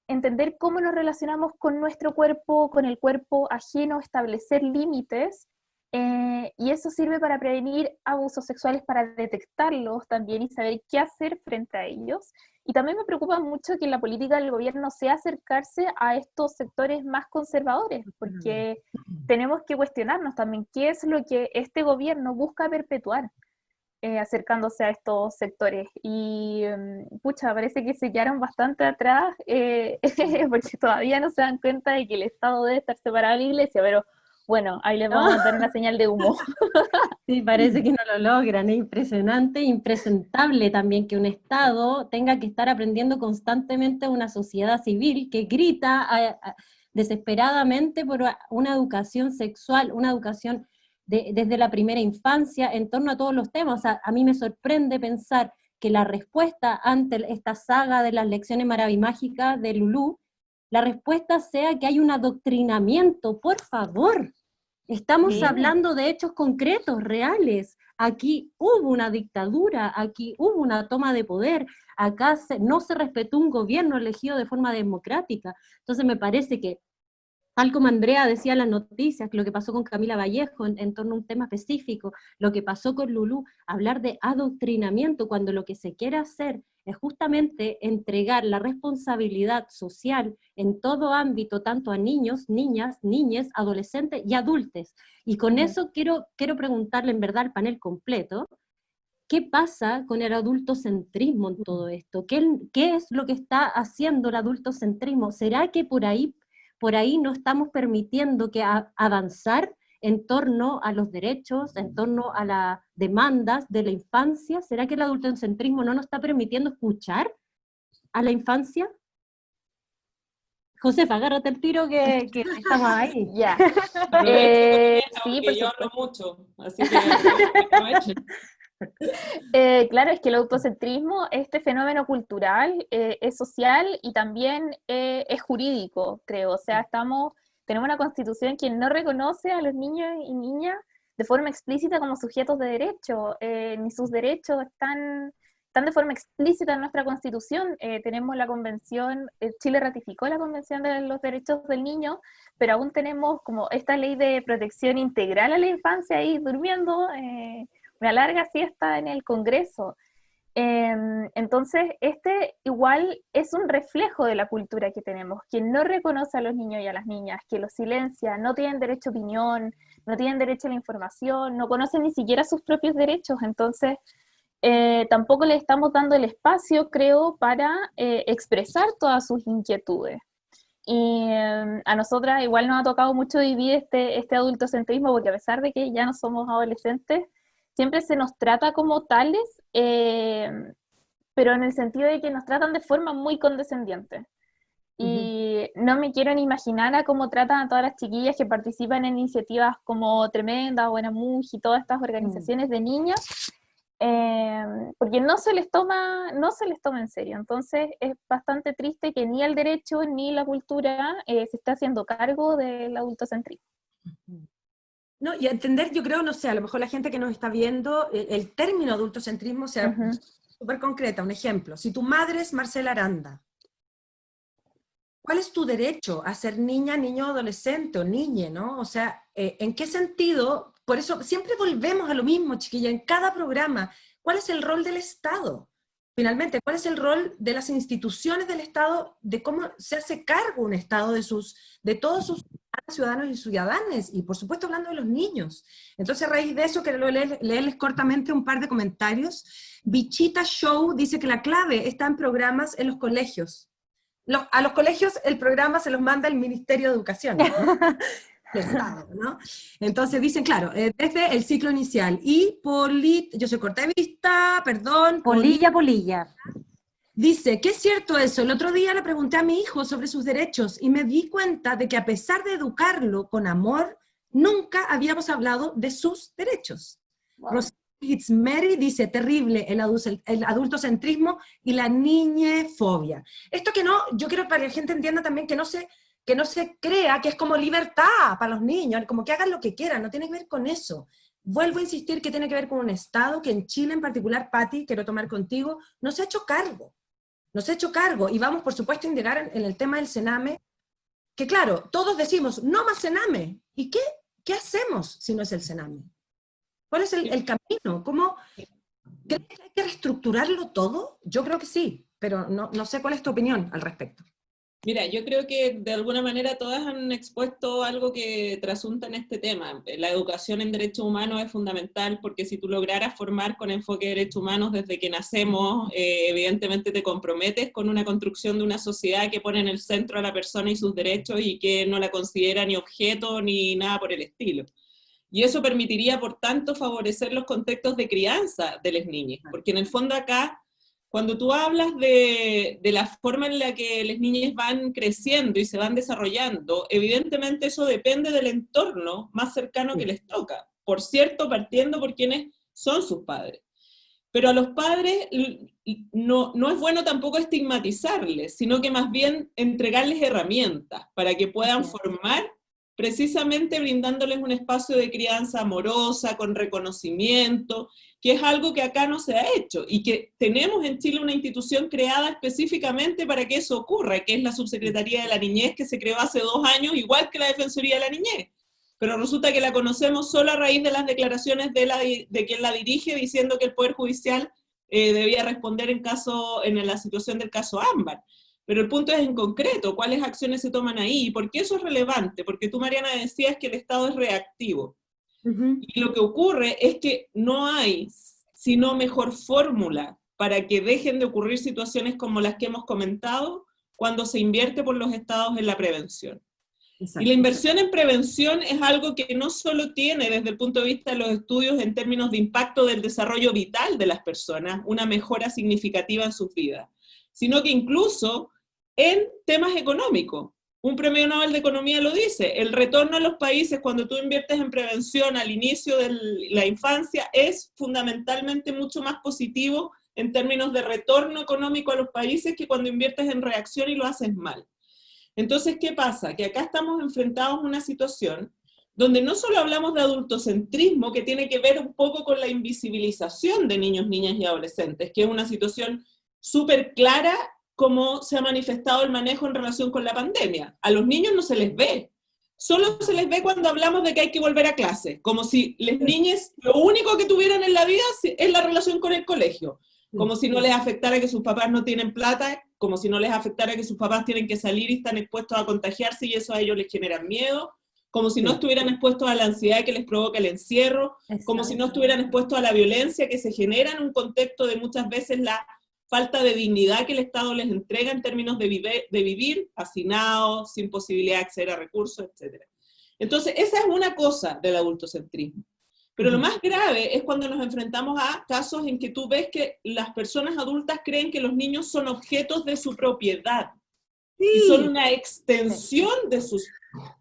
entender cómo nos relacionamos con nuestro cuerpo, con el cuerpo ajeno, establecer límites, y eso sirve para prevenir abusos sexuales, para detectarlos también y saber qué hacer frente a ellos. Y también me preocupa mucho que la política del gobierno sea acercarse a estos sectores más conservadores, porque tenemos que cuestionarnos también qué es lo que este gobierno busca perpetuar acercándose a estos sectores. Y pucha, parece que se quedaron bastante atrás porque todavía no se dan cuenta de que el Estado debe estar separado de la Iglesia, pero bueno, ahí les vamos a dar una señal de humo. Sí, parece que no lo logran, es impresionante, impresentable también que un Estado tenga que estar aprendiendo constantemente a una sociedad civil que grita desesperadamente por una educación sexual, una educación desde la primera infancia en torno a todos los temas. O sea, a mí me sorprende pensar que la respuesta ante esta saga de las lecciones maravimágicas de Lulú, la respuesta sea que hay un adoctrinamiento, por favor. Estamos hablando de hechos concretos, reales. Aquí hubo una dictadura, aquí hubo una toma de poder, acá no se respetó un gobierno elegido de forma democrática. Entonces me parece que, tal como Andrea decía en las noticias, lo que pasó con Camila Vallejo en torno a un tema específico, lo que pasó con Lulú, hablar de adoctrinamiento cuando lo que se quiere hacer es justamente entregar la responsabilidad social en todo ámbito, tanto a niños, niñas, niñes, adolescentes y adultos. Y con eso quiero preguntarle en verdad al panel completo, ¿qué pasa con el adultocentrismo en todo esto? ¿Qué es lo que está haciendo el adultocentrismo? ¿Será que por ahí no estamos permitiendo que avanzar en torno a los derechos, en torno a las demandas de la infancia? ¿Será que el adultocentrismo no nos está permitiendo escuchar a la infancia? Josefa, agárrate el tiro que estamos ahí. Ya. Sí, porque yo hablo mucho, así que claro, es que el autocentrismo, este fenómeno cultural, es social y también es jurídico, creo. O sea, tenemos una constitución que no reconoce a los niños y niñas de forma explícita como sujetos de derecho, ni sus derechos están de forma explícita en nuestra constitución. Tenemos la convención, Chile ratificó la convención de los derechos del niño, pero aún tenemos como esta ley de protección integral a la infancia ahí durmiendo, una larga siesta en el Congreso. Entonces, igual es un reflejo de la cultura que tenemos, que no reconoce a los niños y a las niñas, que los silencia, no tienen derecho a opinión, no tienen derecho a la información, no conocen ni siquiera sus propios derechos. Entonces, tampoco le estamos dando el espacio, creo, para expresar todas sus inquietudes. Y a nosotras igual nos ha tocado mucho vivir este adultocentrismo, porque a pesar de que ya no somos adolescentes, siempre se nos trata como tales, pero en el sentido de que nos tratan de forma muy condescendiente. Y no me quiero ni imaginar a cómo tratan a todas las chiquillas que participan en iniciativas como Tremenda, Buena Muj y todas estas organizaciones de niños, porque no se les toma en serio. Entonces es bastante triste que ni el derecho ni la cultura se esté haciendo cargo del adultocentrismo. No, y entender, yo creo, no sé, a lo mejor la gente que nos está viendo, el término adultocentrismo sea súper concreta. Un ejemplo, si tu madre es Marcela Aranda, ¿cuál es tu derecho a ser niña, niño, adolescente o niñe, no? O sea, ¿en qué sentido por eso siempre volvemos a lo mismo, chiquilla, en cada programa. ¿Cuál es el rol del Estado? Finalmente, ¿cuál es el rol de las instituciones del Estado, de cómo se hace cargo un Estado de todos sus ciudadanos y ciudadanas? Y por supuesto hablando de los niños. Entonces a raíz de eso quiero leerles cortamente un par de comentarios. Bichita Show dice que la clave está en programas en los colegios. A los colegios el programa se los manda el Ministerio de Educación, ¿no? El Estado, ¿no? Entonces dicen, claro, desde el ciclo inicial. Y yo soy corta de vista, perdón. Polilla. Dice, ¿qué es cierto eso? El otro día le pregunté a mi hijo sobre sus derechos y me di cuenta de que a pesar de educarlo con amor, nunca habíamos hablado de sus derechos. Wow. Rosario Mary dice, terrible el adultocentrismo y la niñefobia. Esto que no, yo quiero para que la gente entienda también que no se crea que es como libertad para los niños, como que hagan lo que quieran, no tiene que ver con eso. Vuelvo a insistir que tiene que ver con un Estado que en Chile en particular, Patti, quiero tomar contigo, no se ha hecho cargo. No se ha hecho cargo, y vamos por supuesto a indagar en el tema del Sename, que claro, todos decimos, no más Sename, ¿y qué hacemos si no es el Sename? ¿Cuál es el camino? ¿Cómo? ¿Crees que hay que reestructurarlo todo? Yo creo que sí, pero no sé cuál es tu opinión al respecto. Mira, yo creo que de alguna manera todas han expuesto algo que trasunta en este tema. La educación en derechos humanos es fundamental porque si tú lograras formar con enfoque de derechos humanos desde que nacemos, evidentemente te comprometes con una construcción de una sociedad que pone en el centro a la persona y sus derechos y que no la considera ni objeto ni nada por el estilo. Y eso permitiría, por tanto, favorecer los contextos de crianza de las niñas, porque en el fondo acá, cuando tú hablas de la forma en la que las niñas van creciendo y se van desarrollando, evidentemente eso depende del entorno más cercano que les toca. Por cierto, partiendo por quienes son sus padres. Pero a los padres no es bueno tampoco estigmatizarles, sino que más bien entregarles herramientas para que puedan formar, precisamente brindándoles un espacio de crianza amorosa, con reconocimiento, que es algo que acá no se ha hecho, y que tenemos en Chile una institución creada específicamente para que eso ocurra, que es la Subsecretaría de la Niñez, que se creó hace 2 años, igual que la Defensoría de la Niñez. Pero resulta que la conocemos solo a raíz de las declaraciones de quien la dirige, diciendo que el Poder Judicial debía responder en la situación del caso Ámbar. Pero el punto es en concreto, ¿cuáles acciones se toman ahí? ¿Y por qué eso es relevante? Porque tú, Mariana, decías que el Estado es reactivo. Y lo que ocurre es que no hay sino mejor fórmula para que dejen de ocurrir situaciones como las que hemos comentado cuando se invierte por los Estados en la prevención. Exacto. Y la inversión en prevención es algo que no solo tiene desde el punto de vista de los estudios en términos de impacto del desarrollo vital de las personas, una mejora significativa en sus vidas, sino que incluso en temas económicos. Un premio Nobel de Economía lo dice, el retorno a los países cuando tú inviertes en prevención al inicio de la infancia es fundamentalmente mucho más positivo en términos de retorno económico a los países que cuando inviertes en reacción y lo haces mal. Entonces, ¿qué pasa? Que acá estamos enfrentados a una situación donde no solo hablamos de adultocentrismo, que tiene que ver un poco con la invisibilización de niños, niñas y adolescentes, que es una situación súper clara cómo se ha manifestado el manejo en relación con la pandemia. A los niños no se les ve. Solo se les ve cuando hablamos de que hay que volver a clase, como si las niñas lo único que tuvieran en la vida es la relación con el colegio, como si no les afectara que sus papás no tienen plata, como si no les afectara que sus papás tienen que salir y están expuestos a contagiarse y eso a ellos les genera miedo, como si no estuvieran expuestos a la ansiedad que les provoca el encierro, como si no estuvieran expuestos a la violencia que se genera en un contexto de muchas veces la falta de dignidad que el Estado les entrega en términos de vivir hacinados, sin posibilidad de acceder a recursos, etc. Entonces, esa es una cosa del adultocentrismo. Pero lo más grave es cuando nos enfrentamos a casos en que tú ves que las personas adultas creen que los niños son objetos de su propiedad, y son una extensión de sus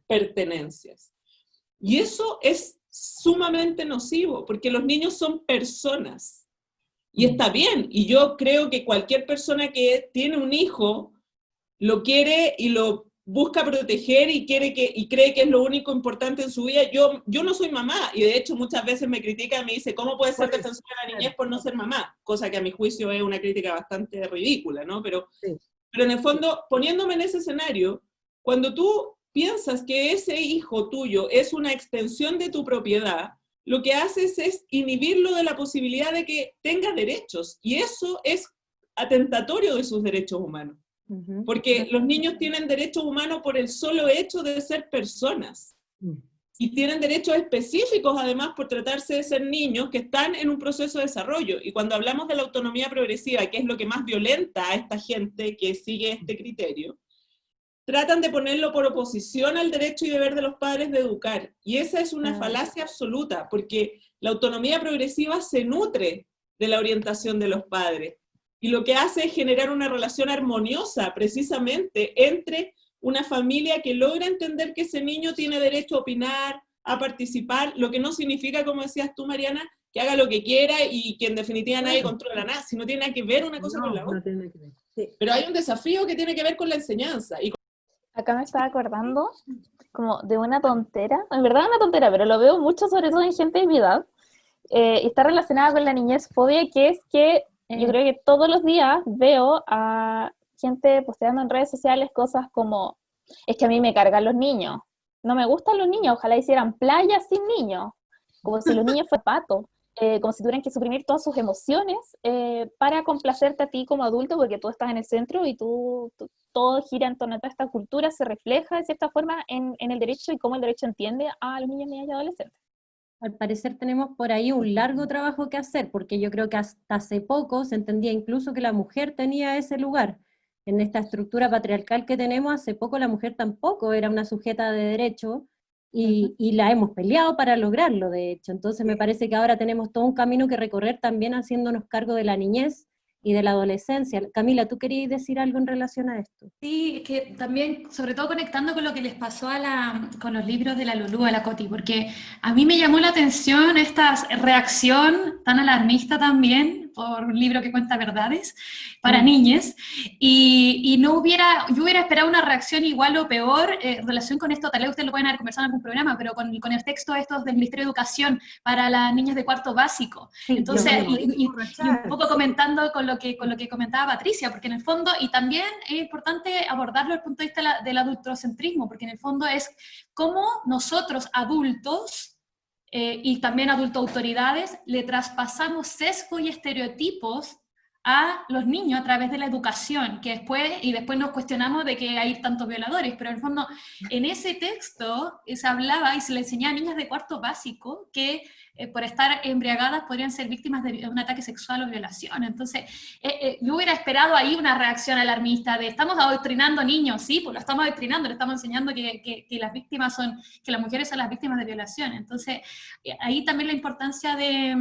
pertenencias. Y eso es sumamente nocivo, porque los niños son personas. Y está bien, y yo creo que cualquier persona que tiene un hijo lo quiere y lo busca proteger y cree que es lo único importante en su vida. Yo no soy mamá, y de hecho muchas veces me critican y me dice, ¿cómo puede ser defensora de la niñez por no ser mamá? Cosa que a mi juicio es una crítica bastante ridícula, ¿no? Pero en el fondo, poniéndome en ese escenario, cuando tú piensas que ese hijo tuyo es una extensión de tu propiedad, lo que haces es inhibirlo de la posibilidad de que tenga derechos, y eso es atentatorio de sus derechos humanos, porque los niños tienen derechos humanos por el solo hecho de ser personas, y tienen derechos específicos además por tratarse de ser niños que están en un proceso de desarrollo, y cuando hablamos de la autonomía progresiva, que es lo que más violenta a esta gente que sigue este criterio, tratan de ponerlo por oposición al derecho y deber de los padres de educar. Y esa es una falacia absoluta, porque la autonomía progresiva se nutre de la orientación de los padres. Y lo que hace es generar una relación armoniosa, precisamente, entre una familia que logra entender que ese niño tiene derecho a opinar, a participar, lo que no significa, como decías tú, Mariana, que haga lo que quiera y que en definitiva nadie controla nada, sino tiene que ver una cosa con la otra. Sí. Pero hay un desafío que tiene que ver con la enseñanza. Y acá me estaba acordando como de una tontera, en verdad una tontera, pero lo veo mucho sobre todo en gente de mi edad, y está relacionada con la niñez fobia, que es que yo creo que todos los días veo a gente posteando en redes sociales cosas como, es que a mí me cargan los niños, no me gustan los niños, ojalá hicieran playas sin niños, como si los niños fueran patos. Como si tuvieran que suprimir todas sus emociones para complacerte a ti como adulto, porque tú estás en el centro y todo gira en torno a toda esta cultura, se refleja de cierta forma en el derecho y cómo el derecho entiende a los niños, niñas y adolescentes. Al parecer tenemos por ahí un largo trabajo que hacer, porque yo creo que hasta hace poco se entendía incluso que la mujer tenía ese lugar. En esta estructura patriarcal que tenemos, hace poco la mujer tampoco era una sujeta de derecho, y la hemos peleado para lograrlo, de hecho. Entonces me parece que ahora tenemos todo un camino que recorrer también haciéndonos cargo de la niñez y de la adolescencia. Camila, ¿tú querías decir algo en relación a esto? Sí, es que también, sobre todo conectando con lo que les pasó con los libros de la Lulú, a la Coti, porque a mí me llamó la atención esta reacción tan alarmista también por un libro que cuenta verdades para niñas, y yo hubiera esperado una reacción igual o peor en relación con esto. Tal vez ustedes lo pueden haber conversado en algún programa, pero con el texto estos del Ministerio de Educación para las niñas de cuarto básico. Sí, entonces, y un poco comentando con lo que comentaba Patricia, porque en el fondo, y también es importante abordarlo desde el punto de vista del adultocentrismo, porque en el fondo es cómo nosotros adultos, y también adulto-autoridades, le traspasamos sesgo y estereotipos a los niños a través de la educación, y después nos cuestionamos de que hay tantos violadores, pero en el fondo, en ese texto se hablaba y se le enseñaba a niñas de cuarto básico que por estar embriagadas podrían ser víctimas de un ataque sexual o violación. Entonces, yo hubiera esperado ahí una reacción alarmista de, estamos adoctrinando niños, sí, pues lo estamos adoctrinando, le estamos enseñando que las víctimas que las mujeres son las víctimas de violación. Entonces, ahí también la importancia de,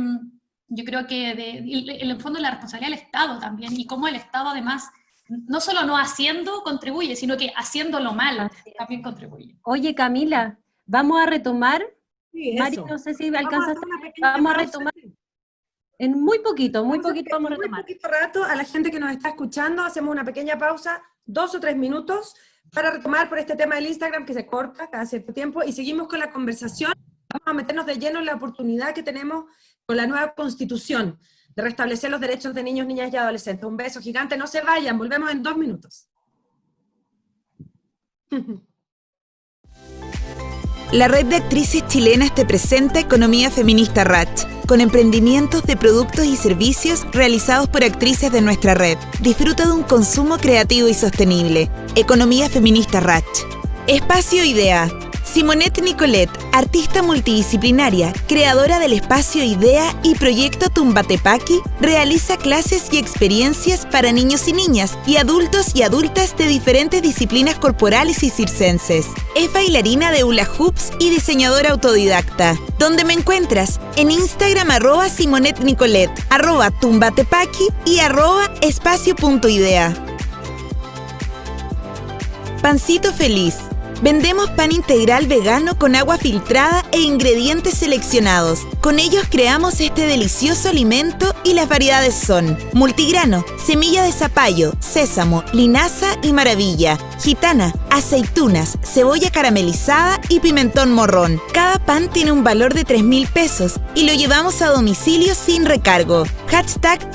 yo creo que en el fondo la responsabilidad del Estado también, y cómo el Estado además, no solo no haciendo contribuye, sino que haciéndolo mal también contribuye. Oye, Camila, vamos a retomar. Sí, Mari, no sé si alcanzas vamos a retomar. En muy poquito vamos a retomar. En muy poquito rato, a la gente que nos está escuchando, hacemos una pequeña pausa, 2 o 3 minutos, para retomar por este tema del Instagram, que se corta cada cierto tiempo, y seguimos con la conversación. Vamos a meternos de lleno en la oportunidad que tenemos con la nueva Constitución, de restablecer los derechos de niños, niñas y adolescentes. Un beso gigante, no se vayan, volvemos en 2 minutos. La Red de Actrices Chilenas te presenta Economía Feminista Ratch, con emprendimientos de productos y servicios realizados por actrices de nuestra red. Disfruta de un consumo creativo y sostenible. Economía Feminista Ratch. Espacio IDEA. Simonette Nicolet, artista multidisciplinaria, creadora del espacio IDEA y proyecto Tumbatepaki, realiza clases y experiencias para niños y niñas y adultos y adultas de diferentes disciplinas corporales y circenses. Es bailarina de hula hoops y diseñadora autodidacta. ¿Dónde me encuentras? En Instagram @Simonette Nicolet, @Tumbatepaki y @espacio.idea. Pancito Feliz. Vendemos pan integral vegano con agua filtrada e ingredientes seleccionados. Con ellos creamos este delicioso alimento y las variedades son multigrano, semilla de zapallo, sésamo, linaza y maravilla, gitana, aceitunas, cebolla caramelizada y pimentón morrón. Cada pan tiene un valor de 3.000 pesos y lo llevamos a domicilio sin recargo.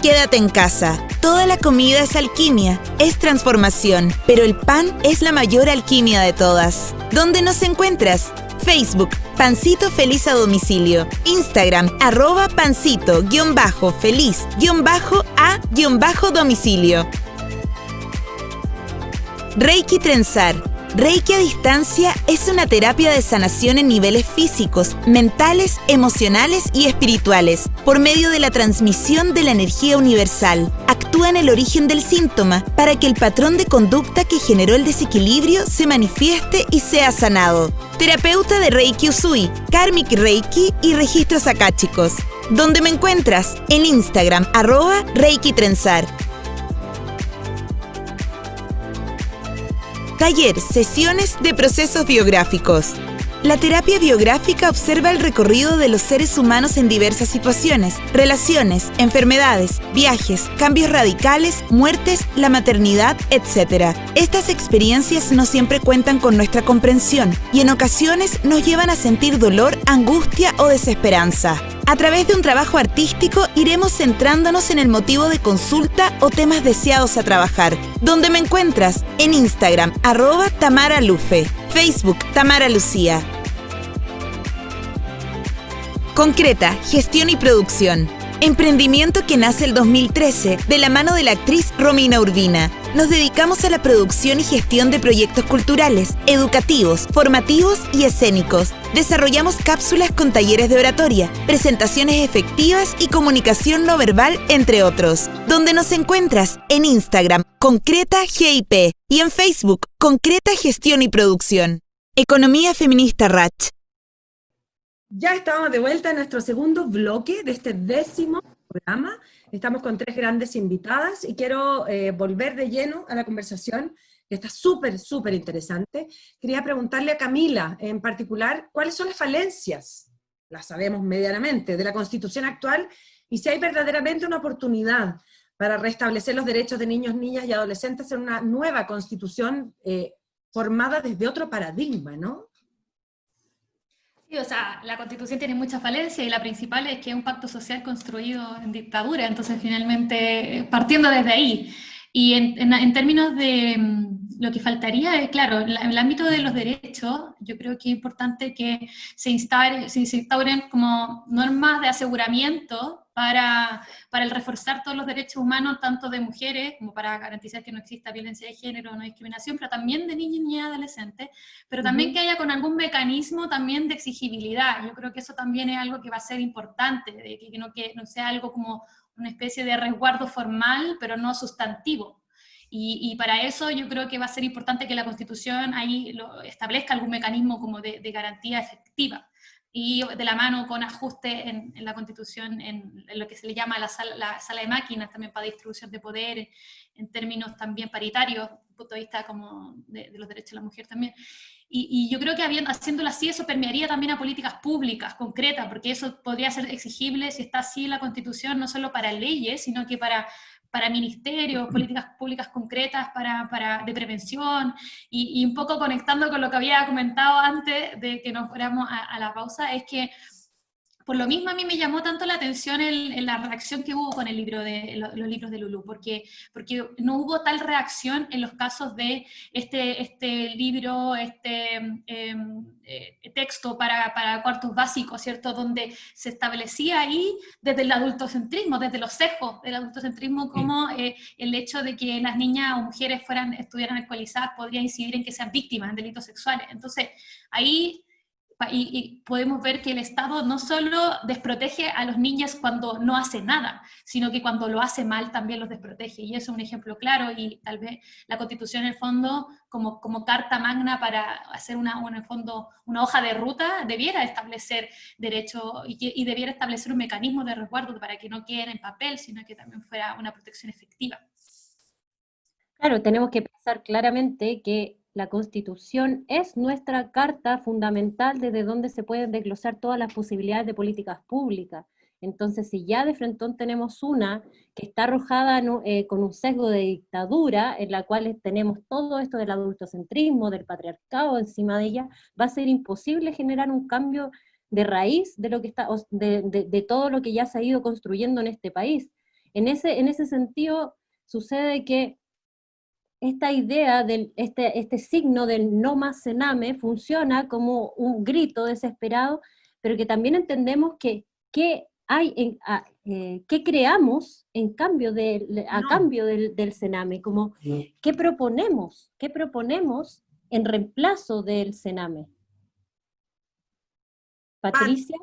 #Quédate en casa. Toda la comida es alquimia, es transformación, pero el pan es la mayor alquimia de todas. ¿Dónde nos encuentras? Facebook, Pancito Feliz a Domicilio. Instagram, @pancito-feliz-a-domicilio. Reiki Trenzar. Reiki a distancia es una terapia de sanación en niveles físicos, mentales, emocionales y espirituales, por medio de la transmisión de la energía universal. Actúa en el origen del síntoma para que el patrón de conducta que generó el desequilibrio se manifieste y sea sanado. Terapeuta de Reiki Usui, Karmic Reiki y registros akáshicos. ¿Dónde me encuentras? En Instagram, @Reiki Trenzar. Taller, sesiones de procesos biográficos. La terapia biográfica observa el recorrido de los seres humanos en diversas situaciones, relaciones, enfermedades, viajes, cambios radicales, muertes, la maternidad, etc. Estas experiencias no siempre cuentan con nuestra comprensión y en ocasiones nos llevan a sentir dolor, angustia o desesperanza. A través de un trabajo artístico iremos centrándonos en el motivo de consulta o temas deseados a trabajar. ¿Dónde me encuentras? En Instagram, @TamaraLufe. Facebook, Tamara Lucía. Concreta, gestión y producción. Emprendimiento que nace el 2013 de la mano de la actriz Romina Urbina. Nos dedicamos a la producción y gestión de proyectos culturales, educativos, formativos y escénicos. Desarrollamos cápsulas con talleres de oratoria, presentaciones efectivas y comunicación no verbal, entre otros. ¿Dónde nos encuentras? En Instagram, Concreta GIP, y en Facebook, Concreta Gestión y Producción. Economía Feminista Rach. Ya estamos de vuelta en nuestro segundo bloque de este 10º programa. Estamos con 3 grandes invitadas y quiero volver de lleno a la conversación, que está súper interesante. Quería preguntarle a Camila, en particular, ¿cuáles son las falencias? Las sabemos medianamente, de la Constitución actual, y si hay verdaderamente una oportunidad para restablecer los derechos de niños, niñas y adolescentes en una nueva Constitución formada desde otro paradigma, ¿no? Sí, o sea, la Constitución tiene muchas falencias y la principal es que es un pacto social construido en dictadura, entonces finalmente partiendo desde ahí. Y en términos de lo que faltaría es, claro, en el ámbito de los derechos, yo creo que es importante que se instauren como normas de aseguramiento para el reforzar todos los derechos humanos, tanto de mujeres, como para garantizar que no exista violencia de género, no discriminación, pero también de niños, niñas y adolescentes, pero también que haya con algún mecanismo también de exigibilidad. Yo creo que eso también es algo que va a ser importante, de que no sea algo como una especie de resguardo formal, pero no sustantivo. Y para eso yo creo que va a ser importante que la Constitución ahí establezca algún mecanismo como de garantía efectiva, y de la mano con ajuste en la Constitución, en lo que se le llama la sala de máquinas, también para distribución de poder, en términos también paritarios, desde el punto de vista como de los derechos de la mujer también. Y yo creo que haciéndolo así, eso permearía también a políticas públicas, concretas, porque eso podría ser exigible si está así en la Constitución, no solo para leyes, sino que para ministerios, políticas públicas concretas de prevención, y un poco conectando con lo que había comentado antes de que nos fuéramos a la pausa, es que por lo mismo a mí me llamó tanto la atención la reacción que hubo con el libro los libros de Lulú, porque no hubo tal reacción en los casos de este libro, texto para cuartos básicos, ¿cierto? Donde se establecía ahí desde el adultocentrismo, desde los sesgos del adultocentrismo, como el hecho de que las niñas o mujeres estuvieran alcoholizadas podría incidir en que sean víctimas de delitos sexuales. Entonces, ahí y podemos ver que el Estado no solo desprotege a los niños cuando no hace nada, sino que cuando lo hace mal también los desprotege, y eso es un ejemplo claro, y tal vez la Constitución en el fondo, como carta magna para hacer en el fondo una hoja de ruta, debiera establecer derechos y debiera establecer un mecanismo de resguardo para que no queden en papel, sino que también fuera una protección efectiva. Claro, tenemos que pensar claramente que la Constitución es nuestra carta fundamental desde donde se pueden desglosar todas las posibilidades de políticas públicas. Entonces, si ya de frentón tenemos una que está arrojada con un sesgo de dictadura, en la cual tenemos todo esto del adultocentrismo, del patriarcado encima de ella, va a ser imposible generar un cambio de raíz de lo que de todo lo que ya se ha ido construyendo en este país. En ese sentido, sucede que esta idea de este signo del no más Sename funciona como un grito desesperado, pero que también entendemos que qué creamos cambio del Sename, como qué proponemos en reemplazo del Sename. Patricia.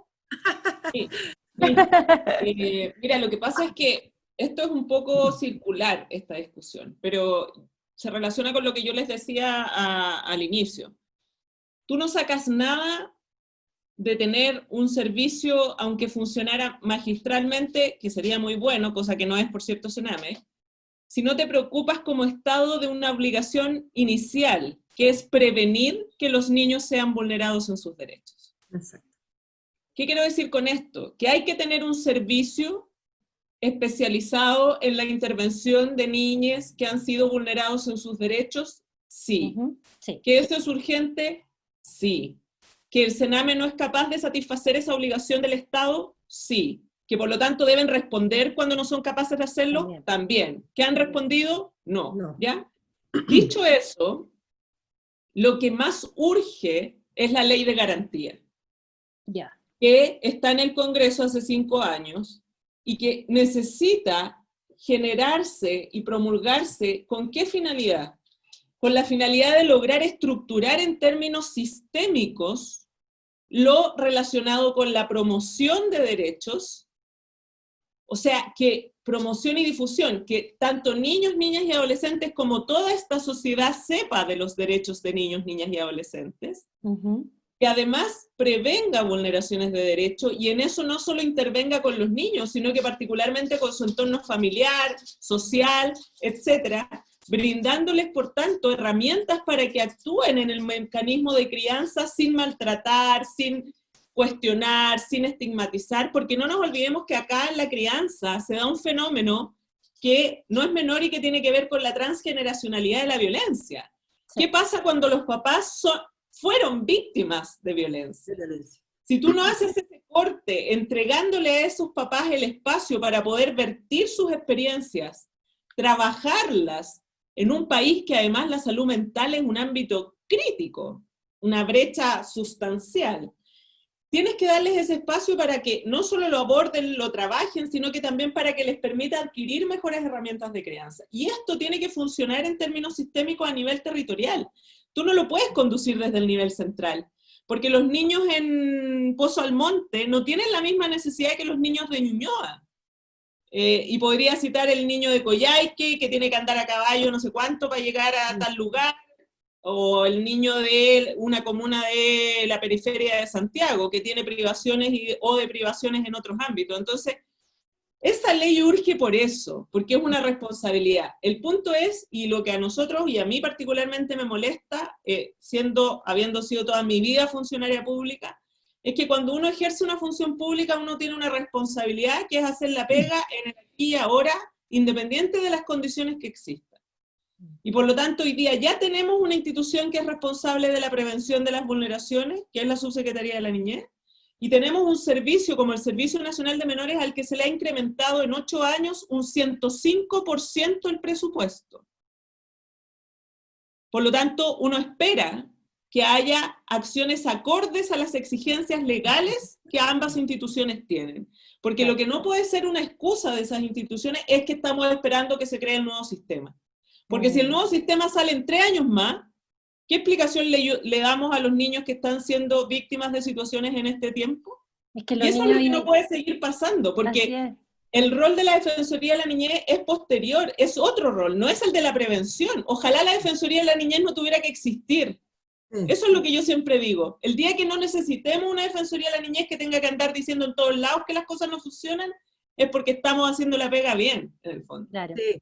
Sí. Mira, lo que pasa es que esto es un poco circular, esta discusión, pero se relaciona con lo que yo les decía al inicio. Tú no sacas nada de tener un servicio, aunque funcionara magistralmente, que sería muy bueno, cosa que no es, por cierto, Sename, si no te preocupas como Estado de una obligación inicial, que es prevenir que los niños sean vulnerados en sus derechos. Exacto. ¿Qué quiero decir con esto? Que hay que tener un servicio especializado en la intervención de niños que han sido vulnerados en sus derechos, sí. Sí. ¿Que eso es urgente? Sí. ¿Que el Sename no es capaz de satisfacer esa obligación del Estado? Sí. ¿Que por lo tanto deben responder cuando no son capaces de hacerlo? También. ¿Que han respondido? No. ¿Ya? Dicho eso, lo que más urge es la ley de garantía. Ya. Que está en el Congreso hace 5 años y que necesita generarse y promulgarse. ¿Con qué finalidad? Con la finalidad de lograr estructurar en términos sistémicos lo relacionado con la promoción de derechos, o sea, que promoción y difusión, que tanto niños, niñas y adolescentes como toda esta sociedad sepa de los derechos de niños, niñas y adolescentes, que además prevenga vulneraciones de derecho, y en eso no solo intervenga con los niños, sino que particularmente con su entorno familiar, social, etcétera, brindándoles, por tanto, herramientas para que actúen en el mecanismo de crianza sin maltratar, sin cuestionar, sin estigmatizar, porque no nos olvidemos que acá en la crianza se da un fenómeno que no es menor y que tiene que ver con la transgeneracionalidad de la violencia. Sí. ¿Qué pasa cuando los papás fueron víctimas de violencia? Si tú no haces ese corte, entregándole a esos papás el espacio para poder vertir sus experiencias, trabajarlas en un país que además la salud mental es un ámbito crítico, una brecha sustancial, tienes que darles ese espacio para que no solo lo aborden, lo trabajen, sino que también para que les permita adquirir mejores herramientas de crianza. Y esto tiene que funcionar en términos sistémicos a nivel territorial. Tú no lo puedes conducir desde el nivel central, porque los niños en Pozo Almonte no tienen la misma necesidad que los niños de Ñuñoa. Y podría citar el niño de Coyhaique, que tiene que andar a caballo no sé cuánto para llegar a tal lugar, o el niño de una comuna de la periferia de Santiago, que tiene privaciones o de privaciones en otros ámbitos. Entonces, esa ley urge por eso, porque es una responsabilidad. El punto es, y lo que a nosotros y a mí particularmente me molesta, habiendo sido toda mi vida funcionaria pública, es que cuando uno ejerce una función pública uno tiene una responsabilidad que es hacer la pega en el aquí y ahora, independiente de las condiciones que existan. Y por lo tanto hoy día ya tenemos una institución que es responsable de la prevención de las vulneraciones, que es la Subsecretaría de la Niñez, y tenemos un servicio como el Servicio Nacional de Menores al que se le ha incrementado en 8 años un 105% el presupuesto. Por lo tanto, uno espera que haya acciones acordes a las exigencias legales que ambas instituciones tienen. Porque lo que no puede ser una excusa de esas instituciones es que estamos esperando que se cree el nuevo sistema. Porque si el nuevo sistema sale en 3 años más, ¿qué explicación le damos a los niños que están siendo víctimas de situaciones en este tiempo? Es que y eso es lo que no puede seguir pasando, porque el rol de la Defensoría de la Niñez es posterior, es otro rol, no es el de la prevención. Ojalá la Defensoría de la Niñez no tuviera que existir. Eso es lo que yo siempre digo. El día que no necesitemos una Defensoría de la Niñez que tenga que andar diciendo en todos lados que las cosas no funcionan, es porque estamos haciendo la pega bien, en el fondo. Claro. Sí.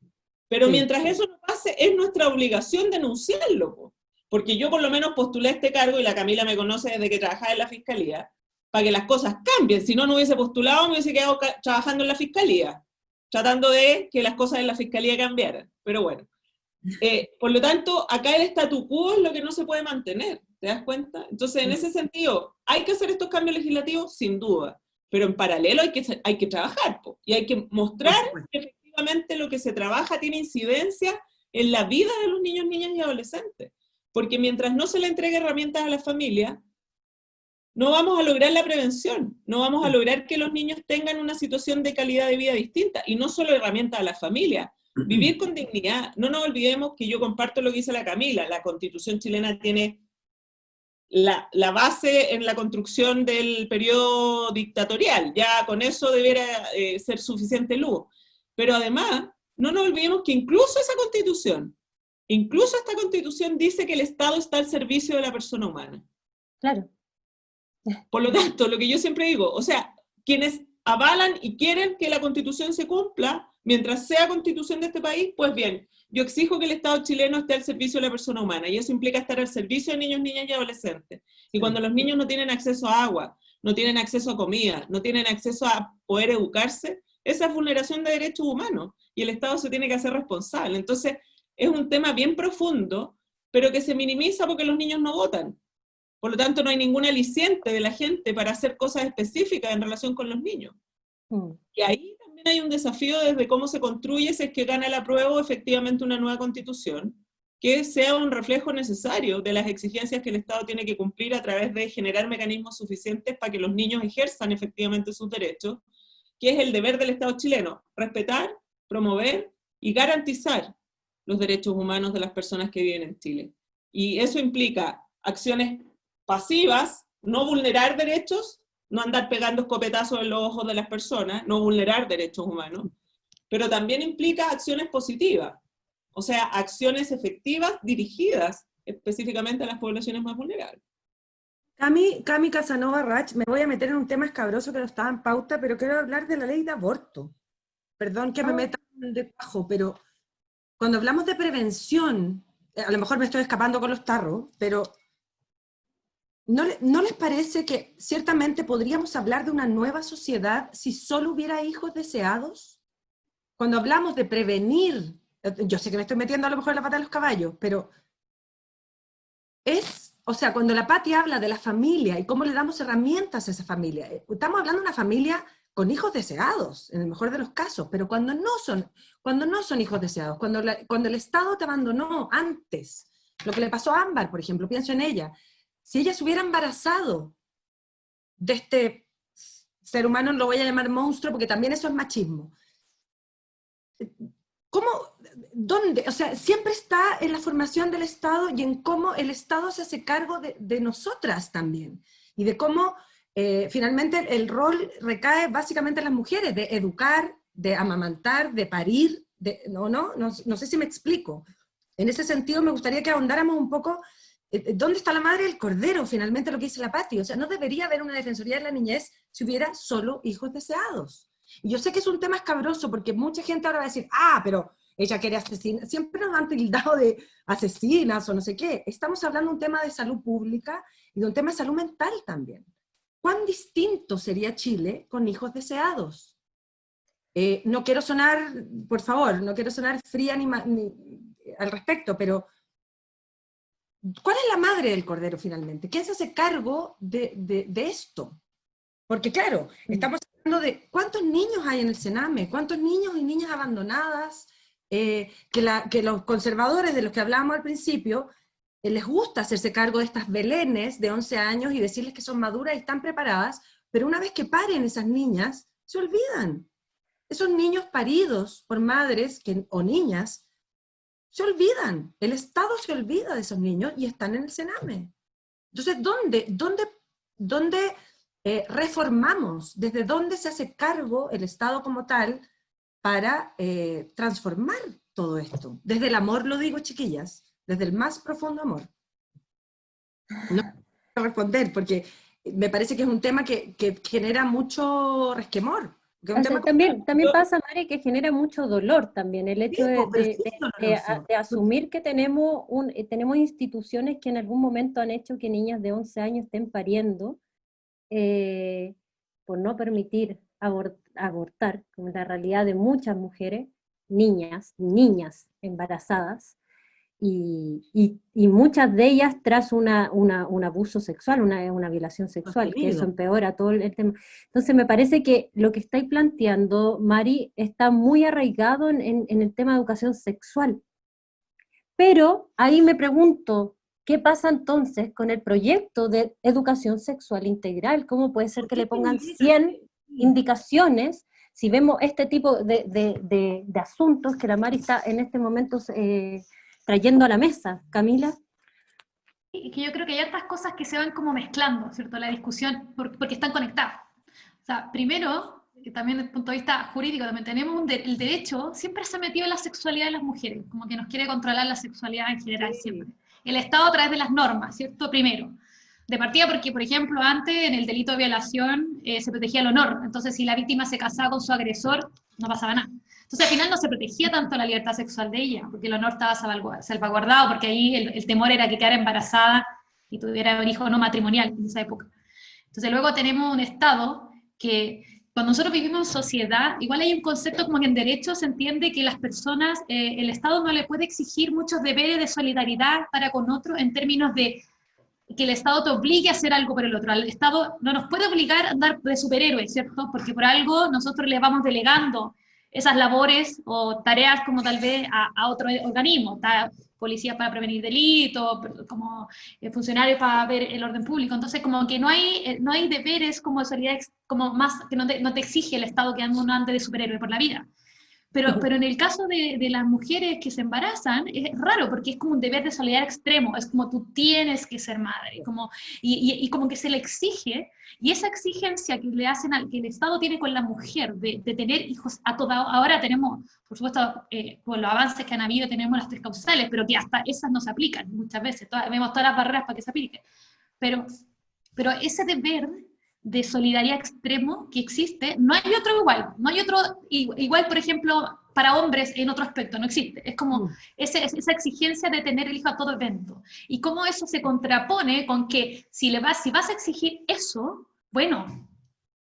Pero mientras eso no pase, es nuestra obligación denunciarlo, porque yo por lo menos postulé este cargo, y la Camila me conoce desde que trabajaba en la Fiscalía, para que las cosas cambien. Si no, no hubiese postulado, me hubiese quedado trabajando en la Fiscalía, tratando de que las cosas en la Fiscalía cambiaran. Pero bueno. Por lo tanto, acá el statu quo es lo que no se puede mantener, ¿te das cuenta? Entonces, en ese sentido, ¿hay que hacer estos cambios legislativos? Sin duda, pero en paralelo hay que trabajar, y hay que mostrar que efectivamente lo que se trabaja tiene incidencia en la vida de los niños, niñas y adolescentes. Porque mientras no se le entregue herramientas a la familia, no vamos a lograr la prevención, no vamos a lograr que los niños tengan una situación de calidad de vida distinta, y no solo herramientas a la familia, vivir con dignidad. No nos olvidemos que yo comparto lo que dice la Camila, la Constitución chilena tiene la base en la construcción del periodo dictatorial, ya con eso debiera ser suficiente luz. Pero además, no nos olvidemos que incluso esta Constitución dice que el Estado está al servicio de la persona humana. Claro. Por lo tanto, lo que yo siempre digo, o sea, quienes avalan y quieren que la Constitución se cumpla, mientras sea Constitución de este país, pues bien, yo exijo que el Estado chileno esté al servicio de la persona humana, y eso implica estar al servicio de niños, niñas y adolescentes. Y cuando los niños no tienen acceso a agua, no tienen acceso a comida, no tienen acceso a poder educarse, esa es vulneración de derechos humanos, y el Estado se tiene que hacer responsable. Entonces, es un tema bien profundo, pero que se minimiza porque los niños no votan. Por lo tanto, no hay ningún aliciente de la gente para hacer cosas específicas en relación con los niños. Y ahí también hay un desafío desde cómo se construye, si es que gana el apruebo efectivamente una nueva Constitución, que sea un reflejo necesario de las exigencias que el Estado tiene que cumplir a través de generar mecanismos suficientes para que los niños ejerzan efectivamente sus derechos, que es el deber del Estado chileno: respetar, promover y garantizar los derechos humanos de las personas que viven en Chile. Y eso implica acciones pasivas, no vulnerar derechos, no andar pegando escopetazos en los ojos de las personas, no vulnerar derechos humanos, pero también implica acciones positivas, o sea, acciones efectivas dirigidas específicamente a las poblaciones más vulnerables. Cami Casanova Rach, me voy a meter en un tema escabroso que no estaba en pauta, pero quiero hablar de la ley de aborto. Perdón que me meta de bajo, pero cuando hablamos de prevención, a lo mejor me estoy escapando con los tarros, pero ¿no les parece que ciertamente podríamos hablar de una nueva sociedad si solo hubiera hijos deseados? Cuando hablamos de prevenir, yo sé que me estoy metiendo a lo mejor en la pata de los caballos, pero o sea, cuando la Pati habla de la familia y cómo le damos herramientas a esa familia, estamos hablando de una familia con hijos deseados, en el mejor de los casos, pero cuando no son hijos deseados, cuando el Estado te abandonó antes, lo que le pasó a Ámbar, por ejemplo, pienso en ella, si ella se hubiera embarazado de este ser humano, lo voy a llamar monstruo, porque también eso es machismo. ¿Cómo? ¿Dónde? O sea, siempre está en la formación del Estado y en cómo el Estado se hace cargo de nosotras también. Y de cómo finalmente el rol recae básicamente en las mujeres, de educar, de amamantar, de parir, no sé si me explico. En ese sentido me gustaría que ahondáramos un poco. ¿Dónde está la madre del cordero? Finalmente lo que dice la Pati. O sea, no debería haber una defensoría de la niñez si hubiera solo hijos deseados. Y yo sé que es un tema escabroso, porque mucha gente ahora va a decir, pero ella quiere asesinar. Siempre nos han tildado de asesinas o no sé qué. Estamos hablando de un tema de salud pública y de un tema de salud mental también. ¿Cuán distinto sería Chile con hijos deseados? No quiero sonar, por favor, no quiero sonar fría ni al respecto, pero ¿cuál es la madre del cordero finalmente? ¿Quién se hace cargo de esto? Porque claro, estamos hablando de cuántos niños hay en el Sename, cuántos niños y niñas abandonadas, que los conservadores de los que hablábamos al principio, les gusta hacerse cargo de estas belenes de 11 años y decirles que son maduras y están preparadas, pero una vez que paren esas niñas, se olvidan. Esos niños paridos por madres o niñas, se olvidan. El Estado se olvida de esos niños y están en el Sename. Entonces, ¿dónde reformamos? ¿Desde dónde se hace cargo el Estado como tal para transformar todo esto? Desde el amor, lo digo, chiquillas, desde el más profundo amor. No quiero responder, porque me parece que es un tema que genera mucho resquemor. O sea, también pasa, Mari, que genera mucho dolor también, el hecho de asumir que tenemos instituciones que en algún momento han hecho que niñas de 11 años estén pariendo, por no permitir abortar, como la realidad de muchas mujeres, niñas embarazadas, y muchas de ellas tras un abuso sexual, una violación sexual, que eso empeora todo el tema. Entonces me parece que lo que estáis planteando, Mari, está muy arraigado en el tema de educación sexual, Pero ahí me pregunto, ¿qué pasa entonces con el proyecto de educación sexual integral? ¿Cómo puede ser que le pongan 100 indicaciones si vemos este tipo de asuntos que la Mari está en este momento trayendo a la mesa? Camila. Y que yo creo que hay otras cosas que se van como mezclando, ¿cierto? La discusión, porque están conectadas. O sea, primero, que también desde el punto de vista jurídico, también tenemos el derecho, siempre se ha metido en la sexualidad de las mujeres, como que nos quiere controlar la sexualidad en general, siempre. El Estado a través de las normas, ¿cierto? Primero. De partida porque, por ejemplo, antes en el delito de violación se protegía el honor, entonces si la víctima se casaba con su agresor, no pasaba nada. Entonces al final no se protegía tanto la libertad sexual de ella, porque el honor estaba salvaguardado, porque ahí el temor era que quedara embarazada y tuviera un hijo no matrimonial en esa época. Entonces luego tenemos un Estado que, cuando nosotros vivimos en sociedad, igual hay un concepto como que en derecho se entiende que las personas, el Estado no le puede exigir muchos deberes de solidaridad para con otros en términos de que el Estado te obligue a hacer algo por el otro. El Estado no nos puede obligar a andar de superhéroes, ¿cierto? Porque por algo nosotros le vamos delegando esas labores o tareas como tal vez a otro organismo, policías para prevenir delitos, como funcionarios para ver el orden público. Entonces como que no hay deberes como de solidaridad, como más que no te exige el Estado que uno ande de superhéroe por la vida. Pero en el caso de las mujeres que se embarazan, es raro, porque es como un deber de solidaridad extremo, es como tú tienes que ser madre, y como que se le exige, y esa exigencia que le hacen que el Estado tiene con la mujer, de tener hijos a toda, ahora tenemos, por supuesto, con los avances que han habido, tenemos las 3 causales, pero que hasta esas no se aplican muchas veces, vemos todas las barreras para que se apliquen, pero ese deber de solidaridad extremo que existe, no hay otro igual, no hay otro igual, por ejemplo, para hombres en otro aspecto, no existe, es como esa exigencia de tener el hijo a todo evento, y cómo eso se contrapone con que si vas a exigir eso, bueno,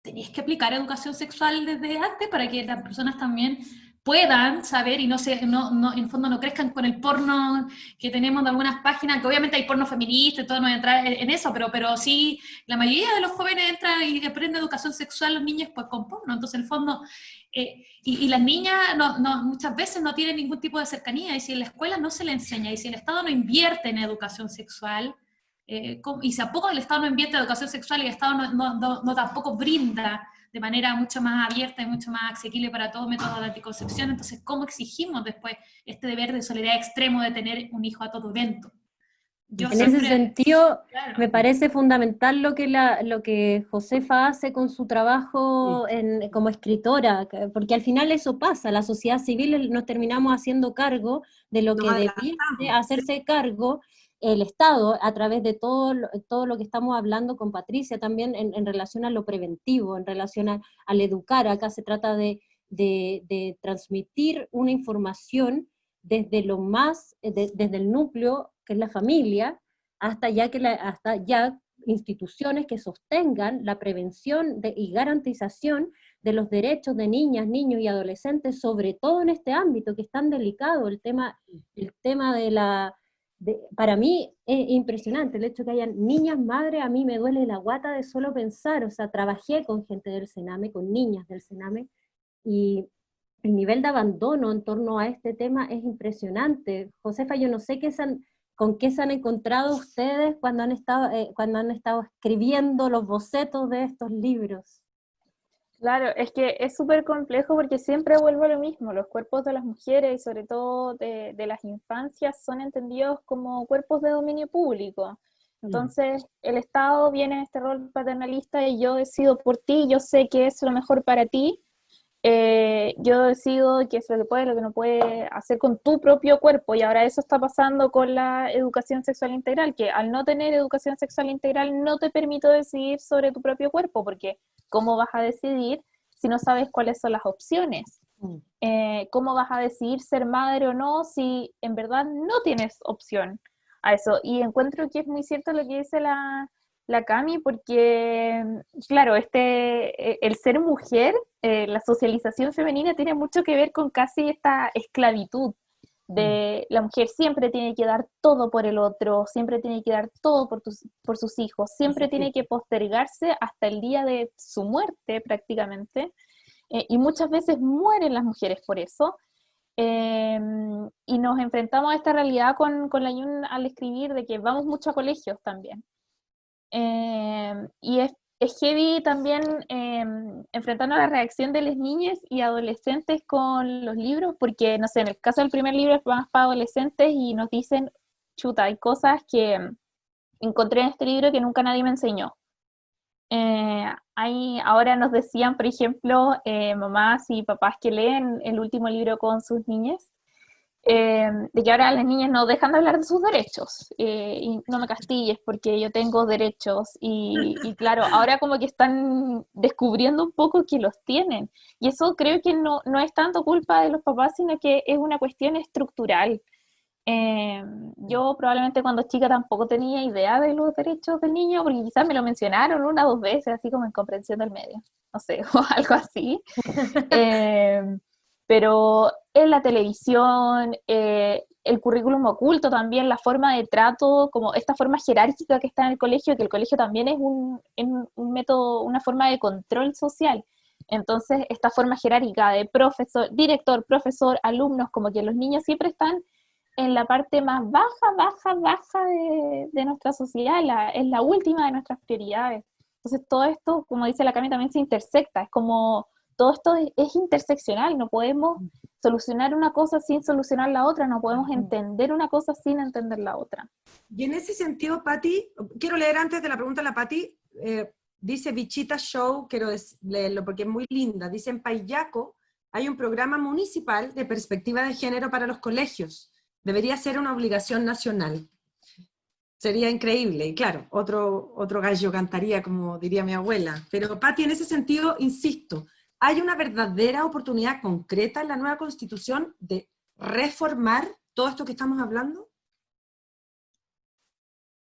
tenéis que aplicar educación sexual desde antes para que las personas también puedan saber y en el fondo no crezcan con el porno que tenemos de algunas páginas, que obviamente hay porno feminista y todo, no voy a entrar en eso, pero sí, la mayoría de los jóvenes entran y aprenden educación sexual, los niños pues con porno, entonces en el fondo, y las niñas muchas veces no tienen ningún tipo de cercanía, y si en la escuela no se le enseña, y si el Estado no invierte en educación sexual, y si a poco el Estado no invierte en educación sexual y el Estado no tampoco brinda de manera mucho más abierta y mucho más asequible para todo método de anticoncepción, entonces ¿cómo exigimos después este deber de solidaridad extremo de tener un hijo a todo evento? Ese sentido, claro, me parece fundamental lo que Josefa hace con su trabajo como escritora, porque al final eso pasa, la sociedad civil nos terminamos haciendo cargo de lo que debía hacerse cargo el Estado, a través de todo lo que estamos hablando con Patricia, también en relación a lo preventivo, en relación al educar. Acá se trata de transmitir una información desde desde el núcleo, que es la familia, hasta ya instituciones que sostengan la prevención y garantización de los derechos de niñas, niños y adolescentes, sobre todo en este ámbito que es tan delicado, el tema para mí es impresionante el hecho que hayan niñas madres, a mí me duele la guata de solo pensar, o sea, trabajé con gente del Sename, con niñas del Sename, y el nivel de abandono en torno a este tema es impresionante. Josefa, yo no sé con qué se han encontrado ustedes cuando han estado escribiendo los bocetos de estos libros. Claro, es que es súper complejo porque siempre vuelvo a lo mismo, los cuerpos de las mujeres y sobre todo de las infancias son entendidos como cuerpos de dominio público. Entonces el Estado viene en este rol paternalista y yo decido por ti, yo sé que es lo mejor para ti, yo decido qué es lo que puede, lo que no puede hacer con tu propio cuerpo, y ahora eso está pasando con la educación sexual integral, que al no tener educación sexual integral no te permite decidir sobre tu propio cuerpo, porque ¿cómo vas a decidir si no sabes cuáles son las opciones? ¿Cómo vas a decidir ser madre o no si en verdad no tienes opción a eso? Y encuentro que es muy cierto lo que dice la Cami, porque, claro, el ser mujer, la socialización femenina tiene mucho que ver con casi esta esclavitud de la mujer siempre tiene que dar todo por el otro, siempre tiene que dar todo por sus hijos, siempre tiene que postergarse hasta el día de su muerte prácticamente, y muchas veces mueren las mujeres por eso, Y nos enfrentamos a esta realidad con la Yun al escribir, de que vamos mucho a colegios también. Y es heavy también enfrentarnos a la reacción de las niñas y adolescentes con los libros, porque, no sé, en el caso del primer libro es más para adolescentes y nos dicen, chuta, hay cosas que encontré en este libro que nunca nadie me enseñó. Ahora nos decían, por ejemplo, mamás y papás que leen el último libro con sus niñas, de que ahora las niñas no dejan de hablar de sus derechos, y no me castigues porque yo tengo derechos, y claro, ahora como que están descubriendo un poco que los tienen, y eso creo que no es tanto culpa de los papás, sino que es una cuestión estructural. Yo probablemente cuando chica tampoco tenía idea de los derechos del niño, porque quizás me lo mencionaron 1 o 2 veces, así como en comprensión del medio, no sé, o algo así. Pero en la televisión, el currículum oculto también, la forma de trato, como esta forma jerárquica que está en el colegio, que el colegio también es un método, una forma de control social. Entonces, esta forma jerárquica de profesor, director, profesor, alumnos, como que los niños siempre están en la parte más baja de nuestra sociedad, es la última de nuestras prioridades. Entonces todo esto, como dice la Cami, también se intersecta, es como, todo esto es interseccional, no podemos solucionar una cosa sin solucionar la otra, no podemos entender una cosa sin entender la otra. Y en ese sentido, Patti, quiero leer antes de la pregunta a la Patti, dice Bichita Show, quiero leerlo porque es muy linda, dice: en Payaco hay un programa municipal de perspectiva de género para los colegios. Debería ser una obligación nacional. Sería increíble, y claro, otro gallo cantaría, como diría mi abuela. Pero, Patti, en ese sentido, insisto, ¿hay una verdadera oportunidad concreta en la nueva Constitución de reformar todo esto que estamos hablando?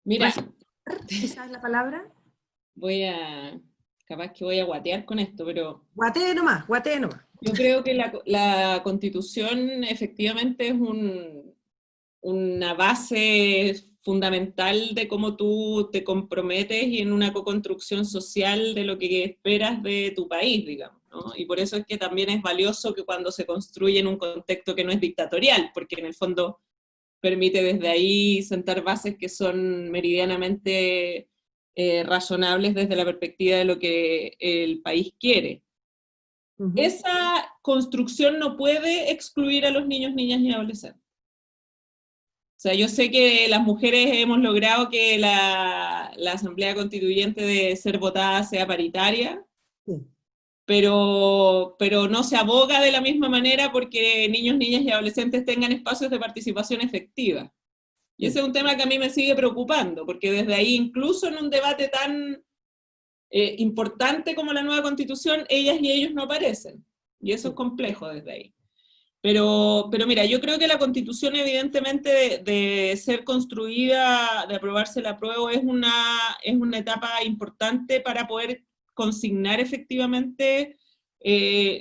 Mira, ¿Quizás es la palabra? capaz que voy a guatear con esto, pero... Guatee nomás. Yo creo que la Constitución efectivamente es una base fundamental de cómo tú te comprometes y en una co-construcción social de lo que esperas de tu país, digamos, ¿no? Y por eso es que también es valioso que cuando se construye en un contexto que no es dictatorial, porque en el fondo permite desde ahí sentar bases que son meridianamente razonables desde la perspectiva de lo que el país quiere. Esa construcción no puede excluir a los niños, niñas y adolescentes. O sea, yo sé que las mujeres hemos logrado que la Asamblea Constituyente de ser votada sea paritaria, pero no se aboga de la misma manera porque niños, niñas y adolescentes tengan espacios de participación efectiva. Y ese es un tema que a mí me sigue preocupando, porque desde ahí, incluso en un debate tan importante como la nueva Constitución, ellas y ellos no aparecen. Y eso es complejo desde ahí. Pero mira, yo creo que la Constitución evidentemente de ser construida, de aprobarse el apruebo, es una etapa importante para poder consignar efectivamente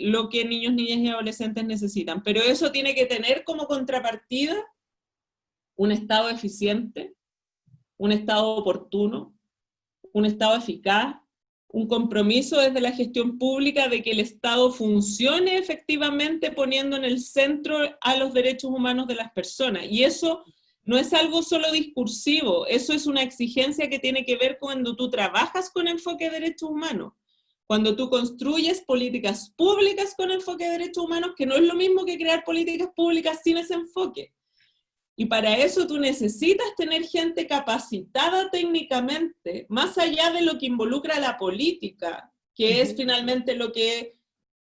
lo que niños, niñas y adolescentes necesitan. Pero eso tiene que tener como contrapartida un Estado eficiente, un Estado oportuno, un Estado eficaz, un compromiso desde la gestión pública de que el Estado funcione efectivamente poniendo en el centro a los derechos humanos de las personas. Y eso no es algo solo discursivo, eso es una exigencia que tiene que ver cuando tú trabajas con enfoque de derechos humanos, cuando tú construyes políticas públicas con enfoque de derechos humanos, que no es lo mismo que crear políticas públicas sin ese enfoque. Y para eso tú necesitas tener gente capacitada técnicamente, más allá de lo que involucra la política, que es finalmente lo que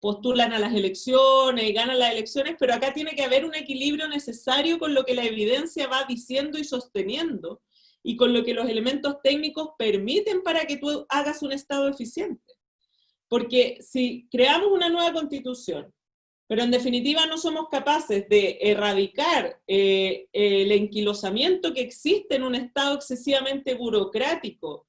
postulan a las elecciones y ganan las elecciones, pero acá tiene que haber un equilibrio necesario con lo que la evidencia va diciendo y sosteniendo, y con lo que los elementos técnicos permiten para que tú hagas un Estado eficiente. Porque si creamos una nueva Constitución, pero en definitiva no somos capaces de erradicar el enquilosamiento que existe en un Estado excesivamente burocrático,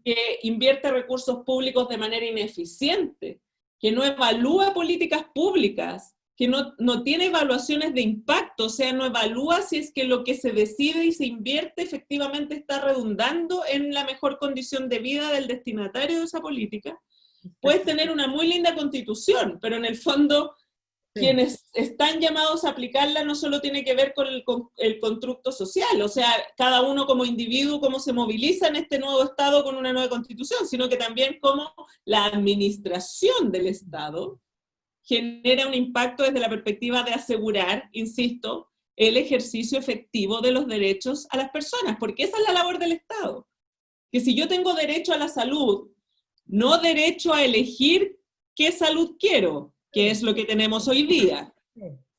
que invierte recursos públicos de manera ineficiente, que no evalúa políticas públicas, que no tiene evaluaciones de impacto, o sea, no evalúa si es que lo que se decide y se invierte efectivamente está redundando en la mejor condición de vida del destinatario de esa política. Puedes tener una muy linda constitución, pero en el fondo quienes están llamados a aplicarla no solo tiene que ver con el constructo social, o sea, cada uno como individuo, cómo se moviliza en este nuevo Estado con una nueva Constitución, sino que también cómo la administración del Estado genera un impacto desde la perspectiva de asegurar, insisto, el ejercicio efectivo de los derechos a las personas, porque esa es la labor del Estado. Que si yo tengo derecho a la salud, no derecho a elegir qué salud quiero, que es lo que tenemos hoy día.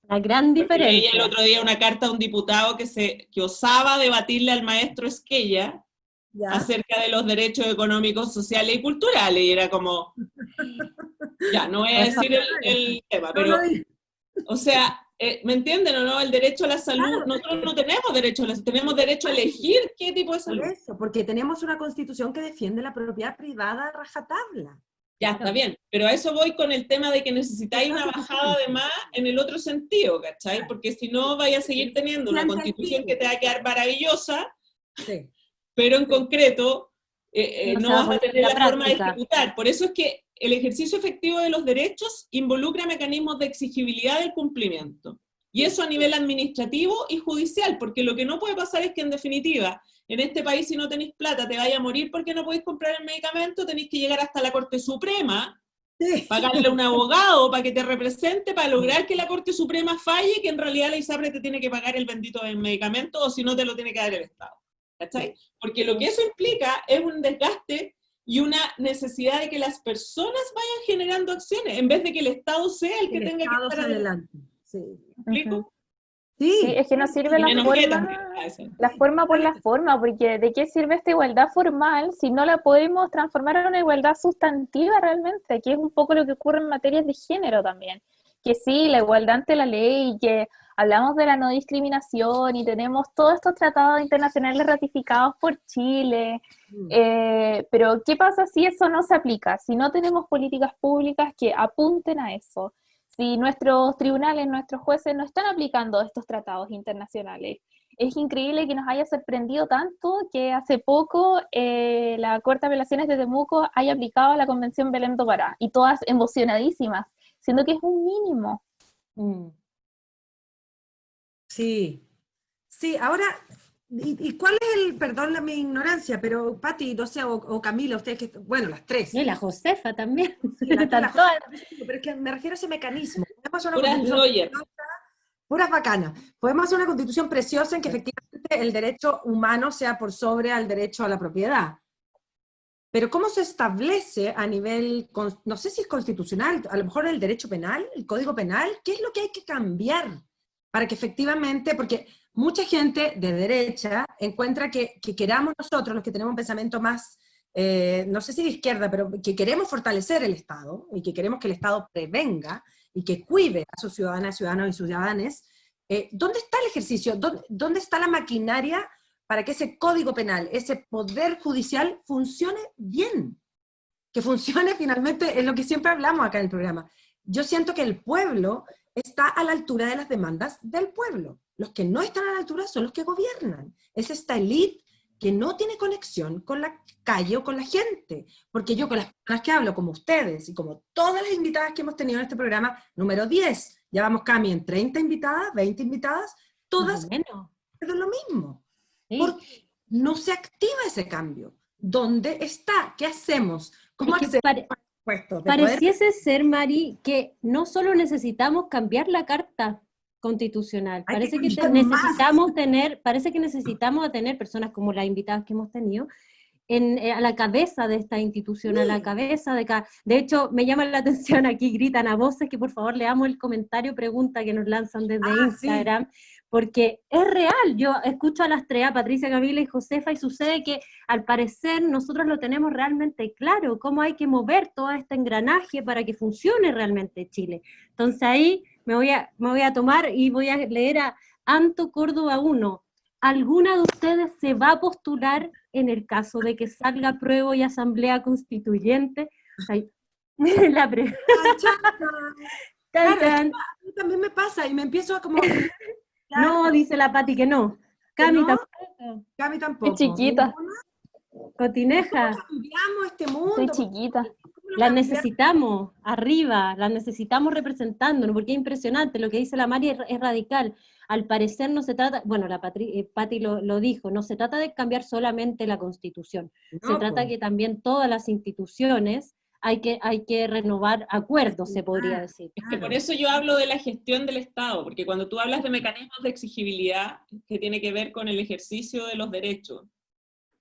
La gran diferencia. Leí el otro día una carta de un diputado que osaba debatirle al maestro Esquella acerca de los derechos económicos, sociales y culturales, y era como, ya, no voy a decir el tema, pero, o sea, ¿me entienden o no? El derecho a la salud, claro, nosotros no tenemos derecho a la salud, tenemos derecho a elegir qué tipo de salud. Por eso, porque tenemos una constitución que defiende la propiedad privada a rajatabla. Ya, está bien, pero a eso voy con el tema de que necesitáis una bajada de más en el otro sentido, ¿cachai? Porque si no vais a seguir teniendo una constitución que te va a quedar maravillosa, pero en concreto no vas a tener la forma de ejecutar. Por eso es que el ejercicio efectivo de los derechos involucra mecanismos de exigibilidad del cumplimiento. Y eso a nivel administrativo y judicial, porque lo que no puede pasar es que en definitiva, en este país si no tenéis plata te vaya a morir porque no podéis comprar el medicamento, tenéis que llegar hasta la Corte Suprema, pagarle a un abogado para que te represente, para lograr que la Corte Suprema falle, que en realidad la ISAPRE te tiene que pagar el bendito medicamento, o si no te lo tiene que dar el Estado. ¿Cachai? Porque lo que eso implica es un desgaste y una necesidad de que las personas vayan generando acciones, en vez de que el Estado sea el que tenga que estar adelante. Sí. ¿Me explico? Sí, es que no sirve la forma por la forma, porque ¿de qué sirve esta igualdad formal si no la podemos transformar en una igualdad sustantiva realmente? Que es un poco lo que ocurre en materias de género también. Que sí, la igualdad ante la ley, que hablamos de la no discriminación y tenemos todos estos tratados internacionales ratificados por Chile, pero ¿qué pasa si eso no se aplica? Si no tenemos políticas públicas que apunten a eso, si nuestros tribunales, nuestros jueces no están aplicando estos tratados internacionales. Es increíble que nos haya sorprendido tanto que hace poco la Corte de Apelaciones de Temuco haya aplicado la Convención Belém do Pará, y todas emocionadísimas, siendo que es un mínimo. Sí, sí, ahora, ¿y cuál es el, perdón mi ignorancia, pero Pati, no sé, o Camila, ustedes que, bueno, las tres. Y la Josefa también. Sí, pero es que me refiero a ese mecanismo. Puras bacanas. Podemos hacer una constitución preciosa en que efectivamente el derecho humano sea por sobre al derecho a la propiedad. Pero ¿cómo se establece a nivel, no sé si es constitucional, a lo mejor el derecho penal, el código penal? ¿Qué es lo que hay que cambiar para que efectivamente, porque mucha gente de derecha encuentra que queramos nosotros, los que tenemos un pensamiento más, no sé si de izquierda, pero que queremos fortalecer el Estado, y que queremos que el Estado prevenga, y que cuide a sus ciudadanas, ciudadanos y ciudadanas, ¿dónde está el ejercicio? ¿Dónde está la maquinaria para que ese código penal, ese poder judicial funcione bien? Que funcione finalmente, es lo que siempre hablamos acá en el programa. Yo siento que el pueblo está a la altura de las demandas del pueblo. Los que no están a la altura son los que gobiernan. Es esta élite que no tiene conexión con la calle o con la gente. Porque yo con las personas que hablo, como ustedes, y como todas las invitadas que hemos tenido en este programa, número 10, ya vamos, Cami, en 30 invitadas, 20 invitadas, todas es lo mismo. Sí. Porque no se activa ese cambio. ¿Dónde está? ¿Qué hacemos? ¿Cómo hacemos? Pareciese ser, Mari, que no solo necesitamos cambiar la Carta Constitucional, parece que necesitamos tener personas como las invitadas que hemos tenido a la cabeza de esta institución, a la cabeza de hecho, me llama la atención, aquí gritan a voces que por favor leamos el comentario, pregunta que nos lanzan desde Instagram, porque es real, yo escucho a las tres, a Patricia, Camila y Josefa, y sucede que al parecer nosotros lo tenemos realmente claro, cómo hay que mover todo este engranaje para que funcione realmente Chile. Entonces ahí me voy a tomar y voy a leer a Anto Córdoba 1. ¿Alguna de ustedes se va a postular en el caso de que salga apruebo y asamblea constituyente? O sea, la pregunta. Claro, a mí también me pasa y me empiezo a como... No, dice la Pati que no. Cami tampoco. Cami tampoco. Es chiquita. Cotineja. ¿Cómo cambiamos este mundo? Soy chiquita. ¿Cómo las necesitamos arriba, las necesitamos representándonos, porque es impresionante, lo que dice la Mari es radical. Al parecer no se trata, bueno, Patti lo dijo, no se trata de cambiar solamente la Constitución, se trata que también todas las instituciones hay que renovar acuerdos, se podría decir. Es que por eso yo hablo de la gestión del Estado, porque cuando tú hablas de mecanismos de exigibilidad, que tiene que ver con el ejercicio de los derechos,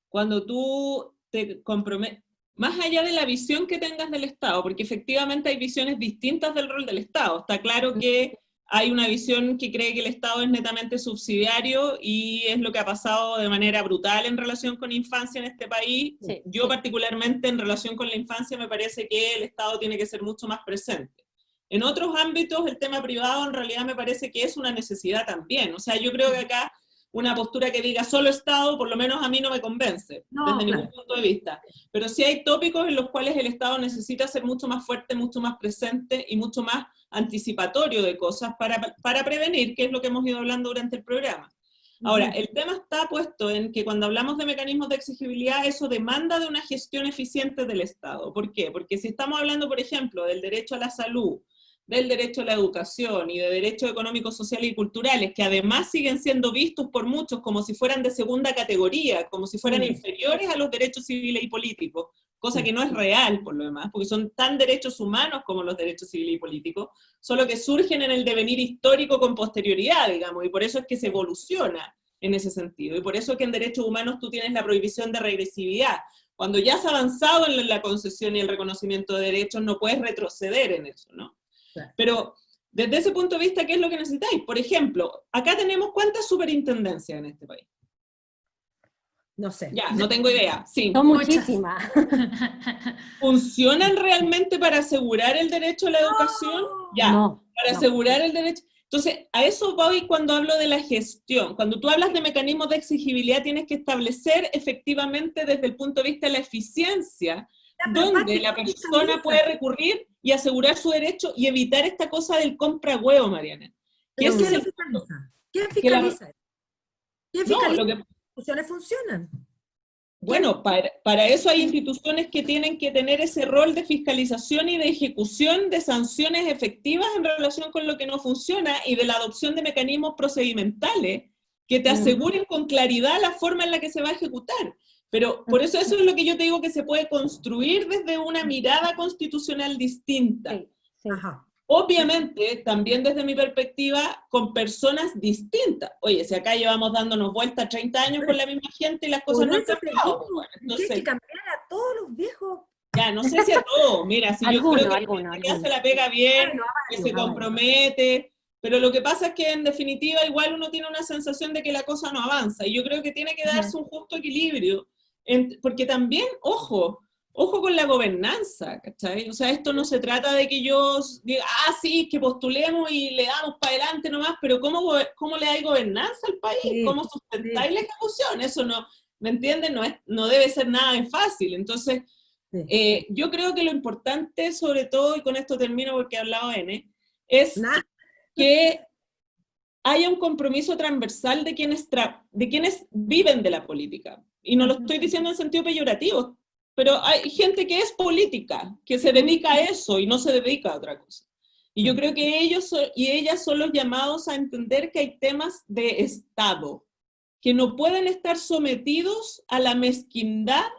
cuando tú te comprometes, más allá de la visión que tengas del Estado, porque efectivamente hay visiones distintas del rol del Estado, está claro que hay una visión que cree que el Estado es netamente subsidiario y es lo que ha pasado de manera brutal en relación con infancia en este país. Sí, yo particularmente en relación con la infancia me parece que el Estado tiene que ser mucho más presente. En otros ámbitos el tema privado en realidad me parece que es una necesidad también, o sea, yo creo que acá una postura que diga solo Estado, por lo menos a mí no me convence, desde ningún punto de vista. Pero sí hay tópicos en los cuales el Estado necesita ser mucho más fuerte, mucho más presente y mucho más anticipatorio de cosas para prevenir, que es lo que hemos ido hablando durante el programa. Ahora, el tema está puesto en que cuando hablamos de mecanismos de exigibilidad, eso demanda de una gestión eficiente del Estado. ¿Por qué? Porque si estamos hablando, por ejemplo, del derecho a la salud, del derecho a la educación y de derechos económicos, sociales y culturales, que además siguen siendo vistos por muchos como si fueran de segunda categoría, como si fueran inferiores a los derechos civiles y políticos, cosa que no es real por lo demás, porque son tan derechos humanos como los derechos civiles y políticos, solo que surgen en el devenir histórico con posterioridad, digamos, y por eso es que se evoluciona en ese sentido, y por eso es que en derechos humanos tú tienes la prohibición de regresividad. Cuando ya has avanzado en la concesión y el reconocimiento de derechos, no puedes retroceder en eso, ¿no? Pero desde ese punto de vista, ¿qué es lo que necesitáis? Por ejemplo, acá tenemos ¿cuántas superintendencias en este país? No sé. Ya, no tengo idea. Sí. Son muchísimas. ¿Funcionan realmente para asegurar el derecho a la educación? Ya, para asegurar el derecho. Entonces, a eso voy cuando hablo de la gestión. Cuando tú hablas de mecanismos de exigibilidad, tienes que establecer efectivamente desde el punto de vista de la eficiencia, donde la persona puede recurrir y asegurar su derecho y evitar esta cosa del compra huevo, Mariana. ¿Quién fiscaliza? ¿Quién fiscaliza? ¿Quién fiscaliza? Las instituciones funcionan. Bueno, para eso hay instituciones que tienen que tener ese rol de fiscalización y de ejecución de sanciones efectivas en relación con lo que no funciona y de la adopción de mecanismos procedimentales que te aseguren con claridad la forma en la que se va a ejecutar. Pero por eso es lo que yo te digo, que se puede construir desde una mirada constitucional distinta. Ajá. Obviamente, también desde mi perspectiva, con personas distintas. Oye, si acá llevamos dándonos vueltas 30 años con la misma gente y las cosas no han cambiado. Bueno, entonces, hay que cambiar a todos los viejos. Ya, no sé si a todos. Mira, si yo creo que hace la pega bien, que se compromete, pero lo que pasa es que en definitiva igual uno tiene una sensación de que la cosa no avanza. Y yo creo que tiene que darse un justo equilibrio. Porque también, ojo con la gobernanza, ¿cachai? O sea, esto no se trata de que yo diga, sí, que postulemos y le damos para adelante nomás, pero ¿cómo le dais gobernanza al país? ¿Cómo sustentáis la ejecución? Eso no, ¿me entienden? No debe ser nada fácil. Entonces, yo creo que lo importante, sobre todo, y con esto termino porque he hablado es que haya un compromiso transversal de quienes viven de la política. Y no lo estoy diciendo en sentido peyorativo, pero hay gente que es política, que se dedica a eso y no se dedica a otra cosa. Y yo creo que ellos y ellas son los llamados a entender que hay temas de Estado, que no pueden estar sometidos a la mezquindad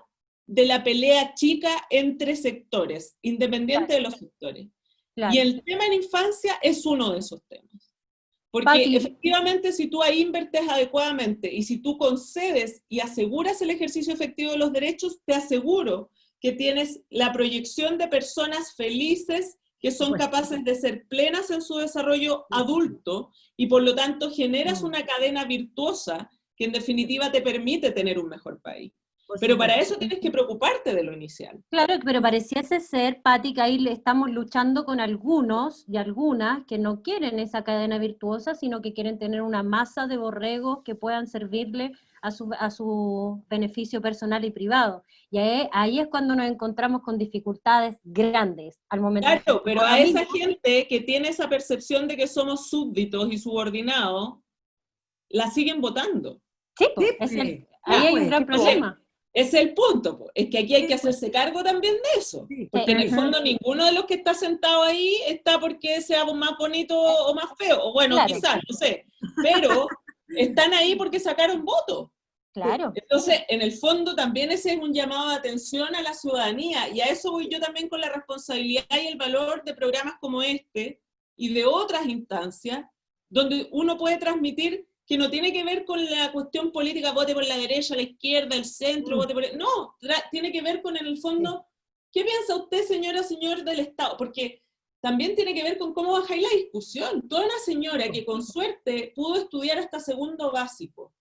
de la pelea chica entre sectores, independiente de los sectores. Y el tema en infancia es uno de esos temas. Porque efectivamente si tú ahí invertes adecuadamente y si tú concedes y aseguras el ejercicio efectivo de los derechos, te aseguro que tienes la proyección de personas felices que son capaces de ser plenas en su desarrollo adulto y por lo tanto generas una cadena virtuosa que en definitiva te permite tener un mejor país. Pero para eso tienes que preocuparte de lo inicial. Claro, pero pareciese ser, Patti, que ahí le estamos luchando con algunos y algunas que no quieren esa cadena virtuosa, sino que quieren tener una masa de borregos que puedan servirle a su beneficio personal y privado. Y ahí es cuando nos encontramos con dificultades grandes al momento. Claro, pero a esa gente que tiene esa percepción de que somos súbditos y subordinados, la siguen votando. Sí, ahí hay un gran problema. ese es el punto, po. Es que aquí hay que hacerse cargo también de eso, porque en el fondo ninguno de los que está sentado ahí está porque sea más bonito o más feo, o bueno, Claro. quizás, no sé, pero están ahí porque sacaron votos. Claro. Entonces, en el fondo también ese es un llamado de atención a la ciudadanía, y a eso voy yo también con la responsabilidad y el valor de programas como este, y de otras instancias, donde uno puede transmitir que no tiene que ver con la cuestión política, vote por la derecha, la izquierda, el centro, vote por... No, tiene que ver con, en el fondo, ¿qué piensa usted, señora, señor del Estado? Porque también tiene que ver con cómo bajáis la discusión. Toda una señora que con suerte pudo estudiar hasta segundo básico,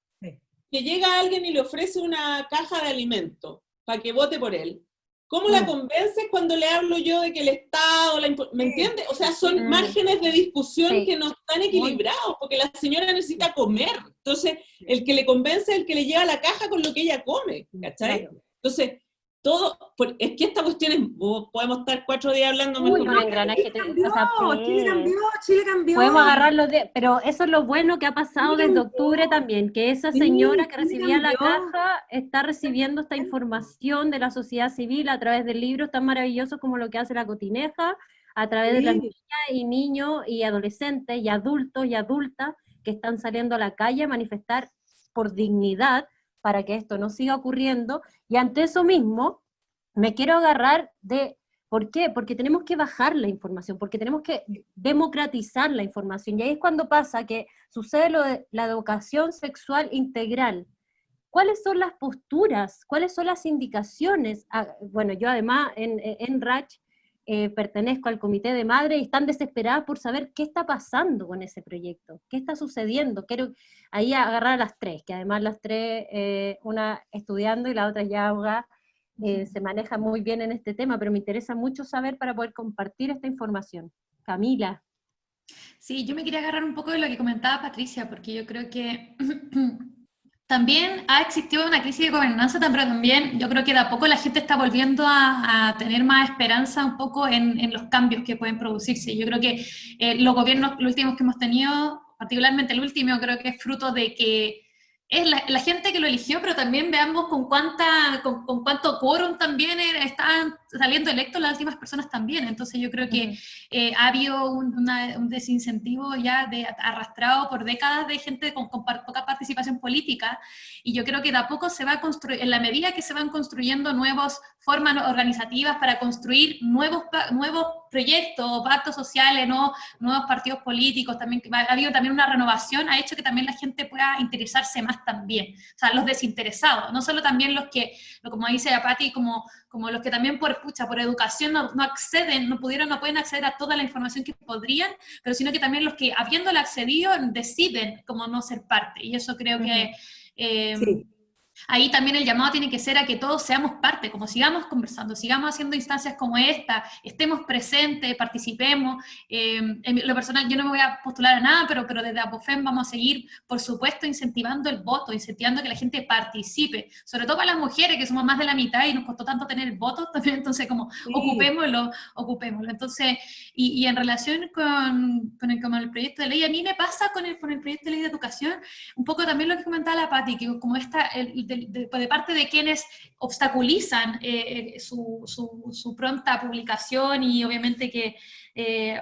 que llega a alguien y le ofrece una caja de alimentos para que vote por él, ¿cómo la convences cuando le hablo yo de que el Estado, ¿me entiendes? O sea, son márgenes de discusión que no están equilibrados, porque la señora necesita comer. Entonces, el que le convence es el que le lleva la caja con lo que ella come, ¿cachai? Entonces, todo, es que esta cuestión es, podemos estar 4 días hablando mejor. Chile cambió. Podemos agarrarlo pero eso es lo bueno que ha pasado desde octubre también, que esa señora que recibía la caja está recibiendo esta información de la sociedad civil a través de libros tan maravillosos como lo que hace la Cotineja, a través de las niñas y niños y adolescentes y adultos y adultas que están saliendo a la calle a manifestar por dignidad para que esto no siga ocurriendo, y ante eso mismo me quiero agarrar de, ¿por qué? Porque tenemos que bajar la información, porque tenemos que democratizar la información, y ahí es cuando pasa que sucede lo de la educación sexual integral. ¿Cuáles son las posturas? ¿Cuáles son las indicaciones? Bueno, yo además en RACH pertenezco al comité de madres y están desesperadas por saber qué está pasando con ese proyecto, qué está sucediendo. Quiero ahí agarrar a las tres, que además las tres, una estudiando y la otra ya se maneja muy bien en este tema, pero me interesa mucho saber para poder compartir esta información. Camila. Sí, yo me quería agarrar un poco de lo que comentaba Patricia, porque yo creo que también ha existido una crisis de gobernanza, pero también yo creo que de a poco la gente está volviendo a tener más esperanza un poco en los cambios que pueden producirse. Yo creo que los gobiernos, los últimos que hemos tenido, particularmente el último, creo que es fruto de que es la gente que lo eligió, pero también veamos con cuánto quórum también están saliendo electos las últimas personas también. Entonces yo creo que ha habido un desincentivo ya arrastrado por décadas de gente con poca participación política, y yo creo que de a poco se va a construir, en la medida que se van construyendo nuevas formas organizativas para construir nuevos proyectos o pactos sociales, nuevos partidos políticos, también ha habido también una renovación, ha hecho que también la gente pueda interesarse más también, o sea, los desinteresados, no solo también los que, como dice Pati, como los que también por educación no acceden, no pueden acceder a toda la información que podrían, pero sino que también los que habiéndole accedido deciden como no ser parte, y eso creo que ahí también el llamado tiene que ser a que todos seamos parte, como sigamos conversando, sigamos haciendo instancias como esta, estemos presentes, participemos. En lo personal yo no me voy a postular a nada, pero desde Apofem vamos a seguir, por supuesto, incentivando el voto, incentivando que la gente participe, sobre todo para las mujeres, que somos más de la mitad y nos costó tanto tener votos también, entonces como ocupémoslo. Entonces, y en relación con el proyecto de ley, a mí me pasa con el proyecto de ley de educación, un poco también lo que comentaba la Pati, que como de parte de quienes obstaculizan su pronta publicación, y obviamente que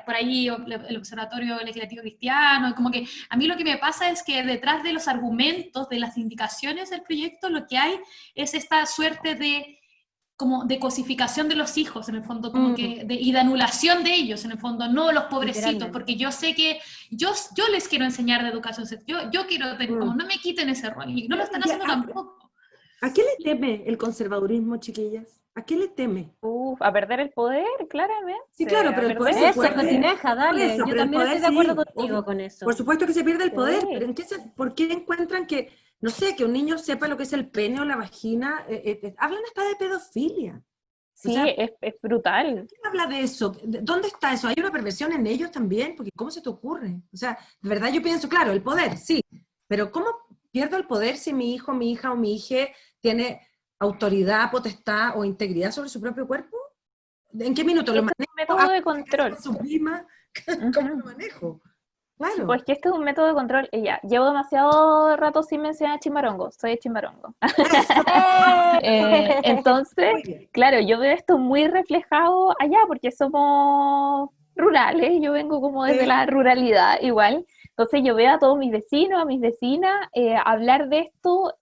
por ahí el Observatorio Legislativo Cristiano, como que a mí lo que me pasa es que detrás de los argumentos, de las indicaciones del proyecto, lo que hay es esta suerte de cosificación de los hijos, en el fondo, y de anulación de ellos, en el fondo, no los pobrecitos, porque yo sé que yo les quiero enseñar de educación sexual, yo quiero, como no me quiten ese rol, y no lo están haciendo tampoco. ¿A qué le teme el conservadurismo, chiquillas? ¿A qué le teme? A perder el poder, claramente. Sí, claro, pero el poder se Esa Cotineja, dale, yo también estoy de acuerdo contigo con eso. Por supuesto que se pierde el poder, pero ¿por qué encuentran que, no sé, que un niño sepa lo que es el pene o la vagina? Hablan hasta de pedofilia. Sí, o sea, es brutal. ¿Quién habla de eso? ¿Dónde está eso? ¿Hay una perversión en ellos también? Porque ¿cómo se te ocurre? O sea, de verdad yo pienso, claro, el poder, sí, pero ¿cómo pierdo el poder si mi hijo, mi hija o mi hija tiene autoridad, potestad o integridad sobre su propio cuerpo? ¿En qué minuto lo manejo? Es un método de control. ¿Su prima? ¿Cómo lo manejo? Claro. Pues que este es un método de control. Y ya, llevo demasiado rato sin mencionar Chimbarongo. Soy de Chimbarongo. Entonces, Muy bien. claro, yo veo esto muy reflejado allá porque somos rurales. Yo vengo como desde la ruralidad igual. Entonces yo veo a todos mis vecinos, a mis vecinas, hablar de esto.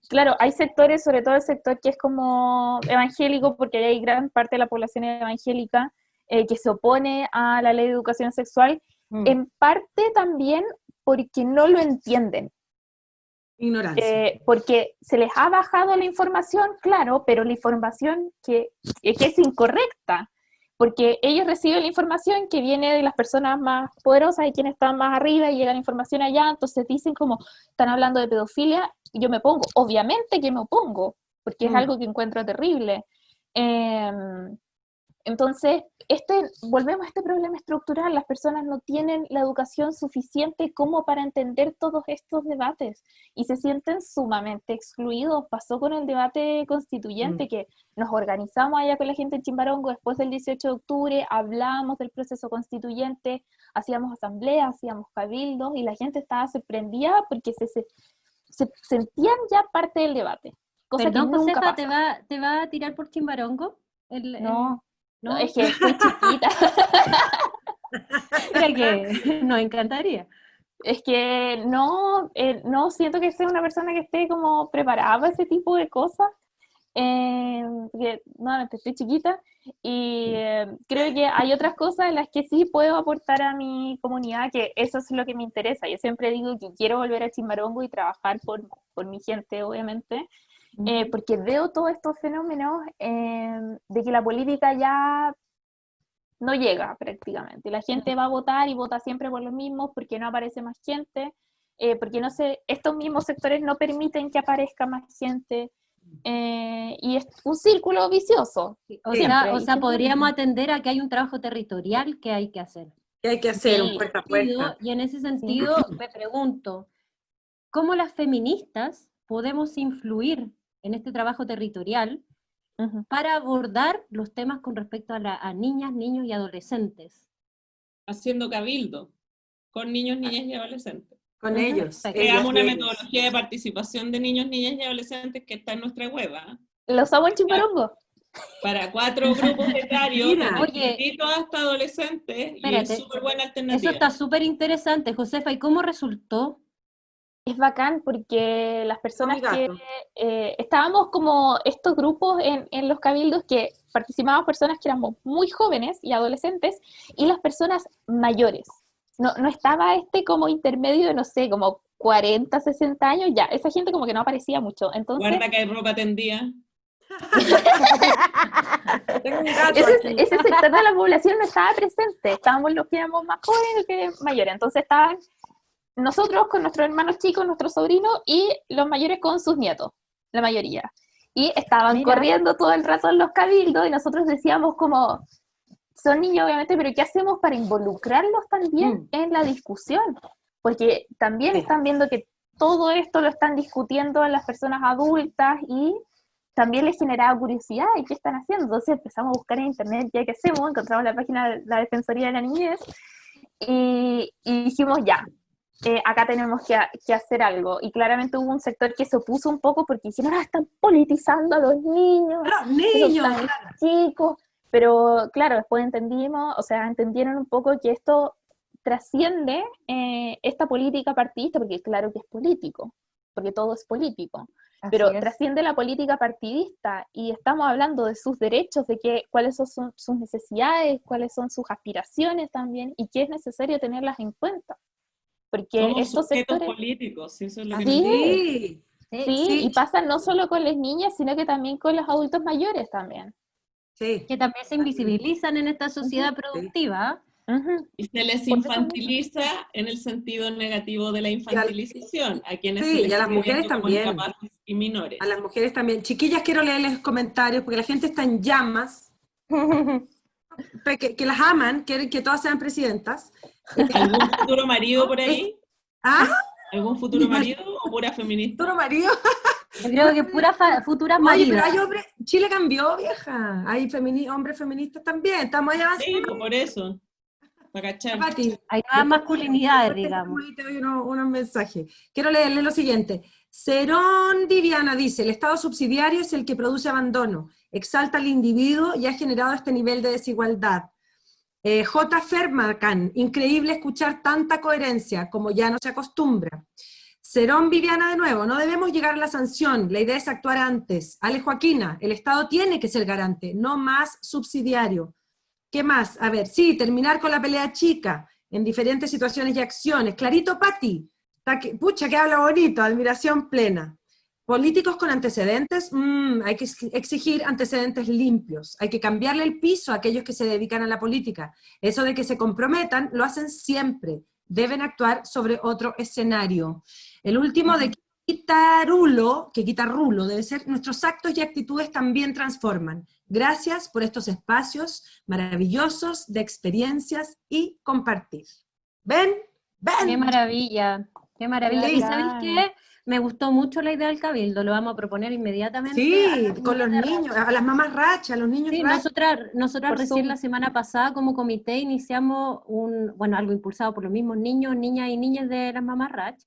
Claro, hay sectores, sobre todo el sector que es como evangélico, porque hay gran parte de la población evangélica que se opone a la ley de educación sexual, en parte también porque no lo entienden. Ignorancia. Porque se les ha bajado la información, claro, pero la información que es incorrecta, porque ellos reciben la información que viene de las personas más poderosas y quienes están más arriba y llega la información allá, entonces dicen como, están hablando de pedofilia, y yo me opongo, obviamente que me opongo, porque es algo que encuentro terrible. Entonces, volvemos a este problema estructural, las personas no tienen la educación suficiente como para entender todos estos debates y se sienten sumamente excluidos. Pasó con el debate constituyente, que nos organizamos allá con la gente en Chimbarongo después del 18 de octubre, hablamos del proceso constituyente, hacíamos asambleas, hacíamos cabildos y la gente estaba sorprendida porque se sentían ya parte del debate. Cosa Perdón, que nunca Josefa, pasa. ¿te va a tirar por Chimbarongo? No, es que estoy chiquita. Mira que nos encantaría. Es que no siento que sea una persona que esté como preparada para ese tipo de cosas. Porque nuevamente estoy chiquita y creo que hay otras cosas en las que sí puedo aportar a mi comunidad, que eso es lo que me interesa. Yo siempre digo que quiero volver a Chimbarongo y trabajar por mi gente, obviamente. Porque veo todos estos fenómenos de que la política ya no llega prácticamente. La gente va a votar y vota siempre por los mismos porque no aparece más gente, porque estos mismos sectores no permiten que aparezca más gente, y es un círculo vicioso. O sea, podríamos atender a que hay un trabajo territorial que hay que hacer. Que hay que hacer un puerta a puerta. Y en ese sentido me pregunto, ¿cómo las feministas podemos influir en este trabajo territorial para abordar los temas con respecto a niñas, niños y adolescentes? Haciendo cabildo con niños, niñas y adolescentes. Con ellos. Creamos una metodología de participación de niños, niñas y adolescentes que está en nuestra web. ¿Lo usamos en Chimbarongo? Para 4 grupos etarios, desde chiquitos hasta adolescentes, y es súper buena alternativa. Eso está súper interesante, Josefa. ¿Y cómo resultó? Es bacán porque las personas que estábamos como estos grupos en los cabildos que participaban personas que éramos muy jóvenes y adolescentes y las personas mayores. No estaba como intermedio de, no sé, como 40, 60 años, ya, esa gente como que no aparecía mucho. Entonces, guarda que hay ropa tendida. ese sector de la población no estaba presente, estábamos los que éramos más jóvenes que mayores, entonces estaban nosotros con nuestros hermanos chicos, nuestros sobrinos, y los mayores con sus nietos, la mayoría. Y estaban corriendo todo el rato en los cabildos, y nosotros decíamos como, son niños obviamente, pero ¿qué hacemos para involucrarlos también en la discusión? Porque también están viendo que todo esto lo están discutiendo las personas adultas, y también les generaba curiosidad, ¿y qué están haciendo? Entonces empezamos a buscar en internet, ¿ya qué hacemos? Encontramos la página de la Defensoría de la Niñez, y dijimos ya, acá tenemos que hacer algo, y claramente hubo un sector que se opuso un poco porque dijeron, están politizando a los niños, claro. chicos, pero claro, después entendieron un poco que esto trasciende esta política partidista, porque claro que es político, porque todo es político, pero trasciende la política partidista, y estamos hablando de sus derechos, de cuáles son sus necesidades, cuáles son sus aspiraciones también, y que es necesario tenerlas en cuenta. Porque somos estos sujetos sectores políticos, eso es lo que sí, y pasa no solo con las niñas, sino que también con los adultos mayores también. Sí. Que también se invisibilizan en esta sociedad productiva. Y se les infantiliza en el sentido negativo de la infantilización, a quienes se les y a las mujeres también. Incapaces y menores. A las mujeres también. Chiquillas, quiero leerles comentarios, porque la gente está en llamas, que las aman, quieren que todas sean presidentas. ¿Algún futuro marido por ahí? ¿Ah? ¿Algún futuro marido o pura feminista? ¿Futuro marido? Yo creo que pura futura marido. Oye, pero hay hombres, Chile cambió, vieja. Hay hombres feministas también, estamos allá. Sí, por eso. para cachar. Pati, Hay nuevas masculinidades, después digamos. te doy unos mensajes. Quiero leerle lo siguiente. Cerón Viviana dice, el Estado subsidiario es el que produce abandono, exalta al individuo y ha generado este nivel de desigualdad. J. Fermacan, increíble escuchar tanta coherencia, como ya no se acostumbra. Cerón Viviana de nuevo, no debemos llegar a la sanción, la idea es actuar antes. Ale Joaquina, el Estado tiene que ser garante, no más subsidiario. ¿Qué más? A ver, sí, terminar con la pelea chica, en diferentes situaciones y acciones. Clarito Pati, pucha que habla bonito, admiración plena. Políticos con antecedentes, hay que exigir antecedentes limpios, hay que cambiarle el piso a aquellos que se dedican a la política. Eso de que se comprometan, lo hacen siempre, deben actuar sobre otro escenario. El último de Quitarrulo, debe ser, nuestros actos y actitudes también transforman. Gracias por estos espacios maravillosos de experiencias y compartir. ¿Ven? ¿Ven? ¡Qué maravilla! ¡Qué maravilla! ¿Y sabéis qué? Me gustó mucho la idea del cabildo, lo vamos a proponer inmediatamente. Sí, con los niños, a las mamás rachas, a los niños sí, rachas. nosotras recién la semana pasada como comité iniciamos algo impulsado por los mismos niños, niñas y niñas de las mamás rach,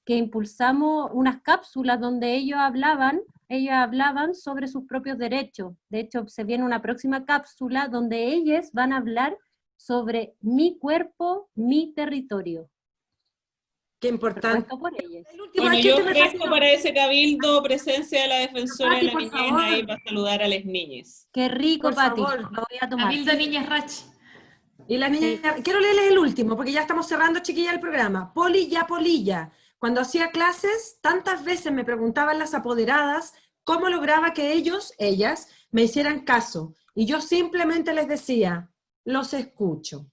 que impulsamos unas cápsulas donde ellos hablaban sobre sus propios derechos. De hecho, se viene una próxima cápsula donde ellas van a hablar sobre mi cuerpo, mi territorio. Qué importante. Por ellas. Bueno, yo ofrezco para ese cabildo presencia de la defensora de la niñez ahí para saludar a las niñas. Qué rico, Pati, lo voy a tomar. Cabildo Niñas Rach. Y las niñas, quiero leerles el último, porque ya estamos cerrando, chiquilla, el programa. Polilla. Cuando hacía clases, tantas veces me preguntaban las apoderadas cómo lograba que ellas, me hicieran caso. Y yo simplemente les decía, los escucho.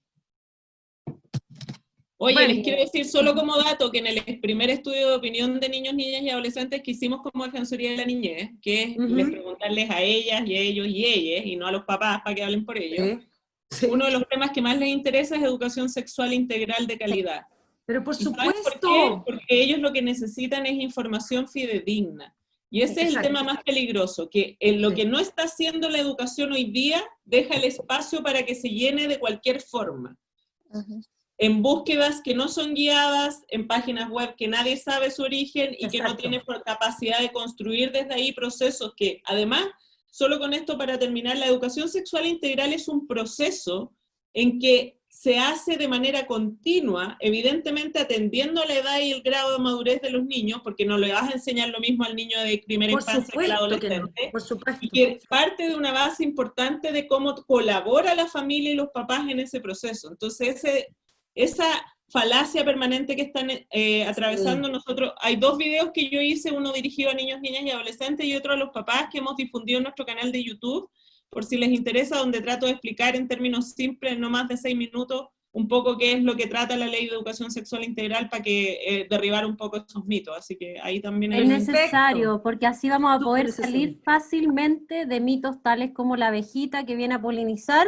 Oye, les quiero decir solo como dato que en el primer estudio de opinión de niños, niñas y adolescentes que hicimos como Defensoría de la Niñez, que es les preguntarles a ellas y a ellos y ellas, y no a los papás para que hablen por ellos, sí. Uno de los temas que más les interesa es educación sexual integral de calidad. Pero por supuesto. ¿Por qué? Porque ellos lo que necesitan es información fidedigna. Y ese es el tema más peligroso, que en lo que no está haciendo la educación hoy día, deja el espacio para que se llene de cualquier forma. En búsquedas que no son guiadas, en páginas web que nadie sabe su origen y que no tiene capacidad de construir desde ahí procesos que, además, solo con esto para terminar, la educación sexual integral es un proceso en que se hace de manera continua, evidentemente atendiendo la edad y el grado de madurez de los niños, porque no le vas a enseñar lo mismo al niño de primera infancia que al adolescente, por supuesto. Y que parte de una base importante de cómo colabora la familia y los papás en ese proceso. Entonces, esa falacia permanente que están atravesando nosotros, hay 2 videos que yo hice, uno dirigido a niños, niñas y adolescentes y otro a los papás que hemos difundido en nuestro canal de YouTube, por si les interesa, donde trato de explicar en términos simples, no más de 6 minutos, un poco qué es lo que trata la Ley de Educación Sexual Integral para que derribar un poco esos mitos, así que ahí también es necesario, porque así vamos a poder salir fácilmente de mitos tales como la abejita que viene a polinizar,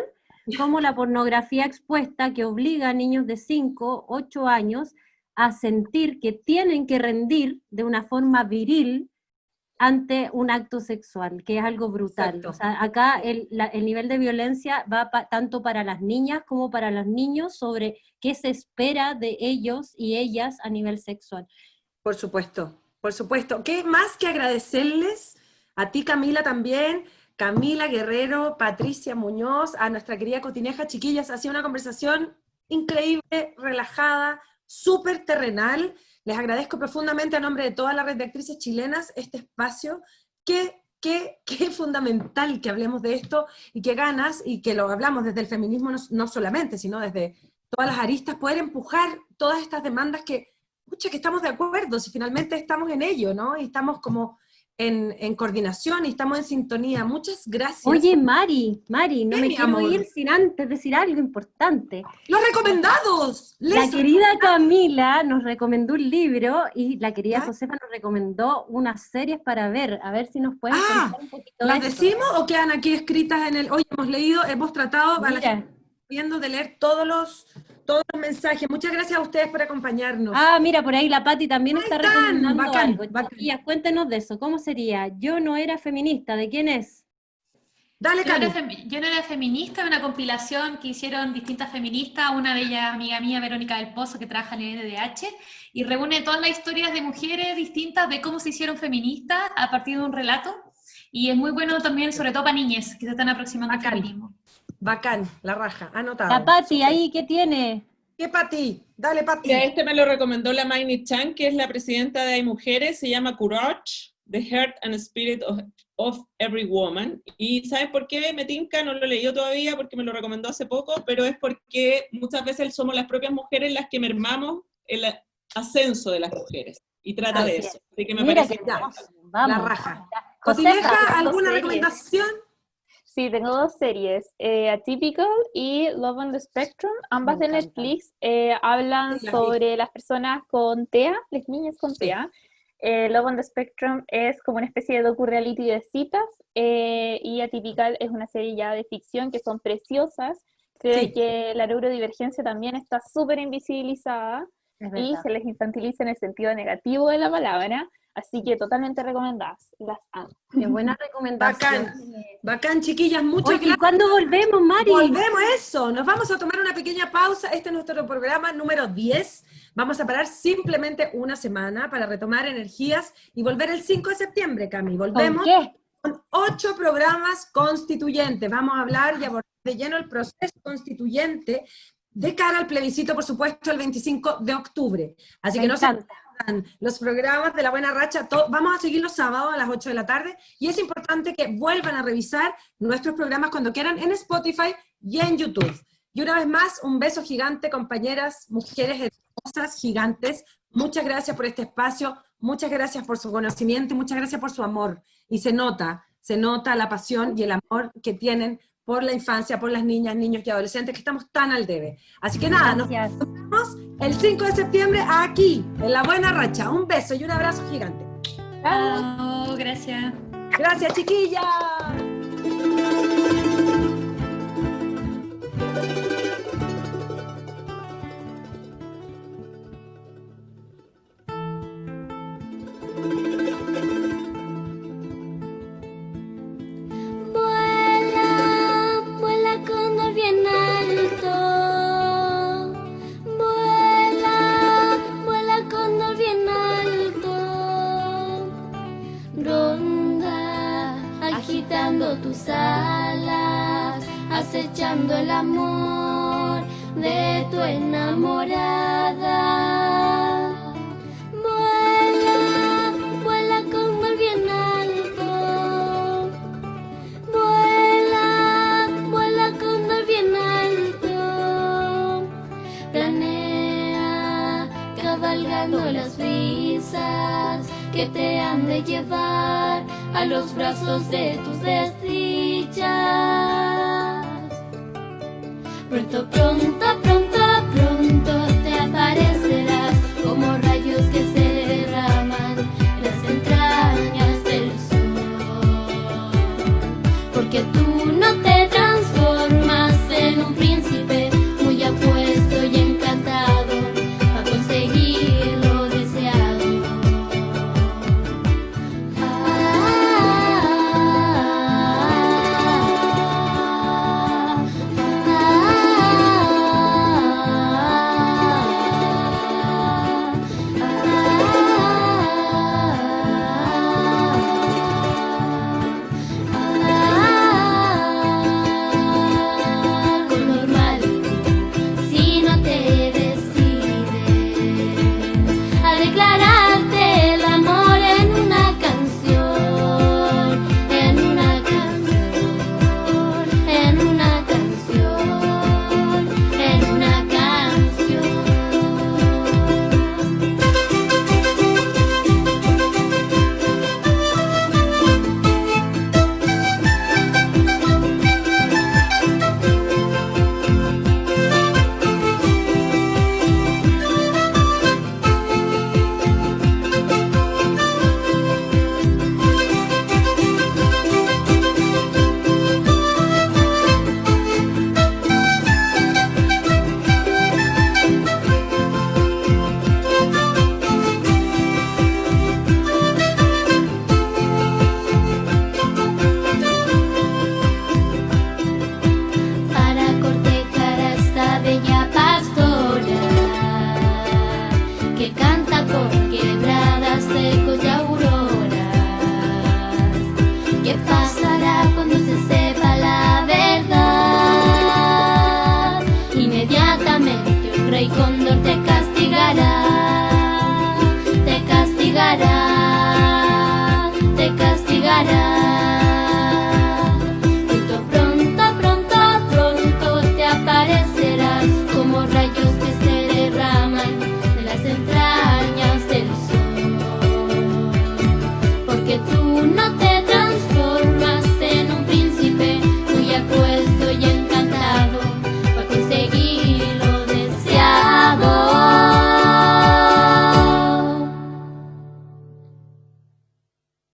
como la pornografía expuesta que obliga a niños de 5, 8 años a sentir que tienen que rendir de una forma viril ante un acto sexual, que es algo brutal. O sea, acá el nivel de violencia va tanto para las niñas como para los niños sobre qué se espera de ellos y ellas a nivel sexual. Por supuesto, por supuesto. ¿Qué más que agradecerles? A ti, Camila, también. Camila Guerrero, Patricia Muñoz, a nuestra querida Cotineja, chiquillas, ha sido una conversación increíble, relajada, súper terrenal. Les agradezco profundamente a nombre de toda la red de actrices chilenas este espacio. Qué fundamental que hablemos de esto y qué ganas, y que lo hablamos desde el feminismo no solamente, sino desde todas las aristas, poder empujar todas estas demandas que estamos de acuerdo, si finalmente estamos en ello, ¿no? Y estamos como en coordinación y estamos en sintonía. Muchas gracias. Oye, Mari, no me quiero ir sin antes decir algo importante. ¡Los recomendados! La querida Camila nos recomendó un libro y la querida Josefa nos recomendó unas series para ver. A ver si nos pueden contar un poquito de ¿las decimos o quedan aquí escritas en el...? Hoy hemos tratado viendo de leer todos los mensajes. Muchas gracias a ustedes por acompañarnos. Mira, por ahí la Pati también está recomendando algo. Chiquillas, cuéntenos de eso. ¿Cómo sería? Yo no era feminista. ¿De quién es? Dale, Cami. Yo no era feminista, una compilación que hicieron distintas feministas, una de ellas amiga mía, Verónica del Pozo, que trabaja en el NDH, y reúne todas las historias de mujeres distintas de cómo se hicieron feministas a partir de un relato, y es muy bueno también, sobre todo para niñas que se están aproximando al feminismo. Bacán, la raja, anotado. La Pati, ahí, ¿qué tiene? ¿Qué Pati? Dale, Pati. Este me lo recomendó la Maini Chan, que es la presidenta de Hay Mujeres, se llama Courage, The Heart and Spirit of Every Woman. ¿Y sabes por qué me tinca? No lo he leído todavía porque me lo recomendó hace poco, pero es porque muchas veces somos las propias mujeres las que mermamos el ascenso de las mujeres. Y trata de eso. Así que me parece la raja. Cotineja, ¿alguna recomendación? Sí, tengo 2 series, Atypical y Love on the Spectrum, ambas de Netflix, hablan sobre las personas con TEA, las niñas con TEA. Love on the Spectrum es como una especie de docu-reality de citas, y Atypical es una serie ya de ficción que son preciosas. Creo que la neurodivergencia también está súper invisibilizada y se les infantiliza en el sentido negativo de la palabra. Así que totalmente recomendadas, las amo. Qué buena recomendación. Bacán, chiquillas, muchas gracias. ¿Y cuándo volvemos, Mari? Volvemos eso, nos vamos a tomar una pequeña pausa. Este es nuestro programa número 10. Vamos a parar simplemente una semana para retomar energías y volver el 5 de septiembre, Cami. Volvemos con 8 programas constituyentes. Vamos a hablar y abordar de lleno el proceso constituyente de cara al plebiscito, por supuesto, el 25 de octubre. Así que no se pierdan los programas de La Buena Racha. Vamos a seguir los sábados a las 8 de la tarde, y es importante que vuelvan a revisar nuestros programas cuando quieran en Spotify y en YouTube. Y una vez más, un beso gigante, compañeras, mujeres hermosas, gigantes. Muchas gracias por este espacio, muchas gracias por su conocimiento, y muchas gracias por su amor. Y se nota la pasión y el amor que tienen por la infancia, por las niñas, niños y adolescentes, que estamos tan al debe. Así que nada, nos vemos el 5 de septiembre aquí, en La Buena Racha. Un beso y un abrazo gigante. Chao, gracias. Gracias, chiquillas. Tus alas, acechando el amor de tu enamorada. Vuela, vuela con el bien alto. Vuela, vuela con el bien alto. Planea, cabalgando las brisas que te han de llevar a los brazos de tus desdichas. Pronto, pronto, pronto, pronto te aparecerás como rayos que se derraman en las entrañas del sol. Porque tú no te transformas en un príncipe muy apuesto y encantado a conseguir lo deseado. para.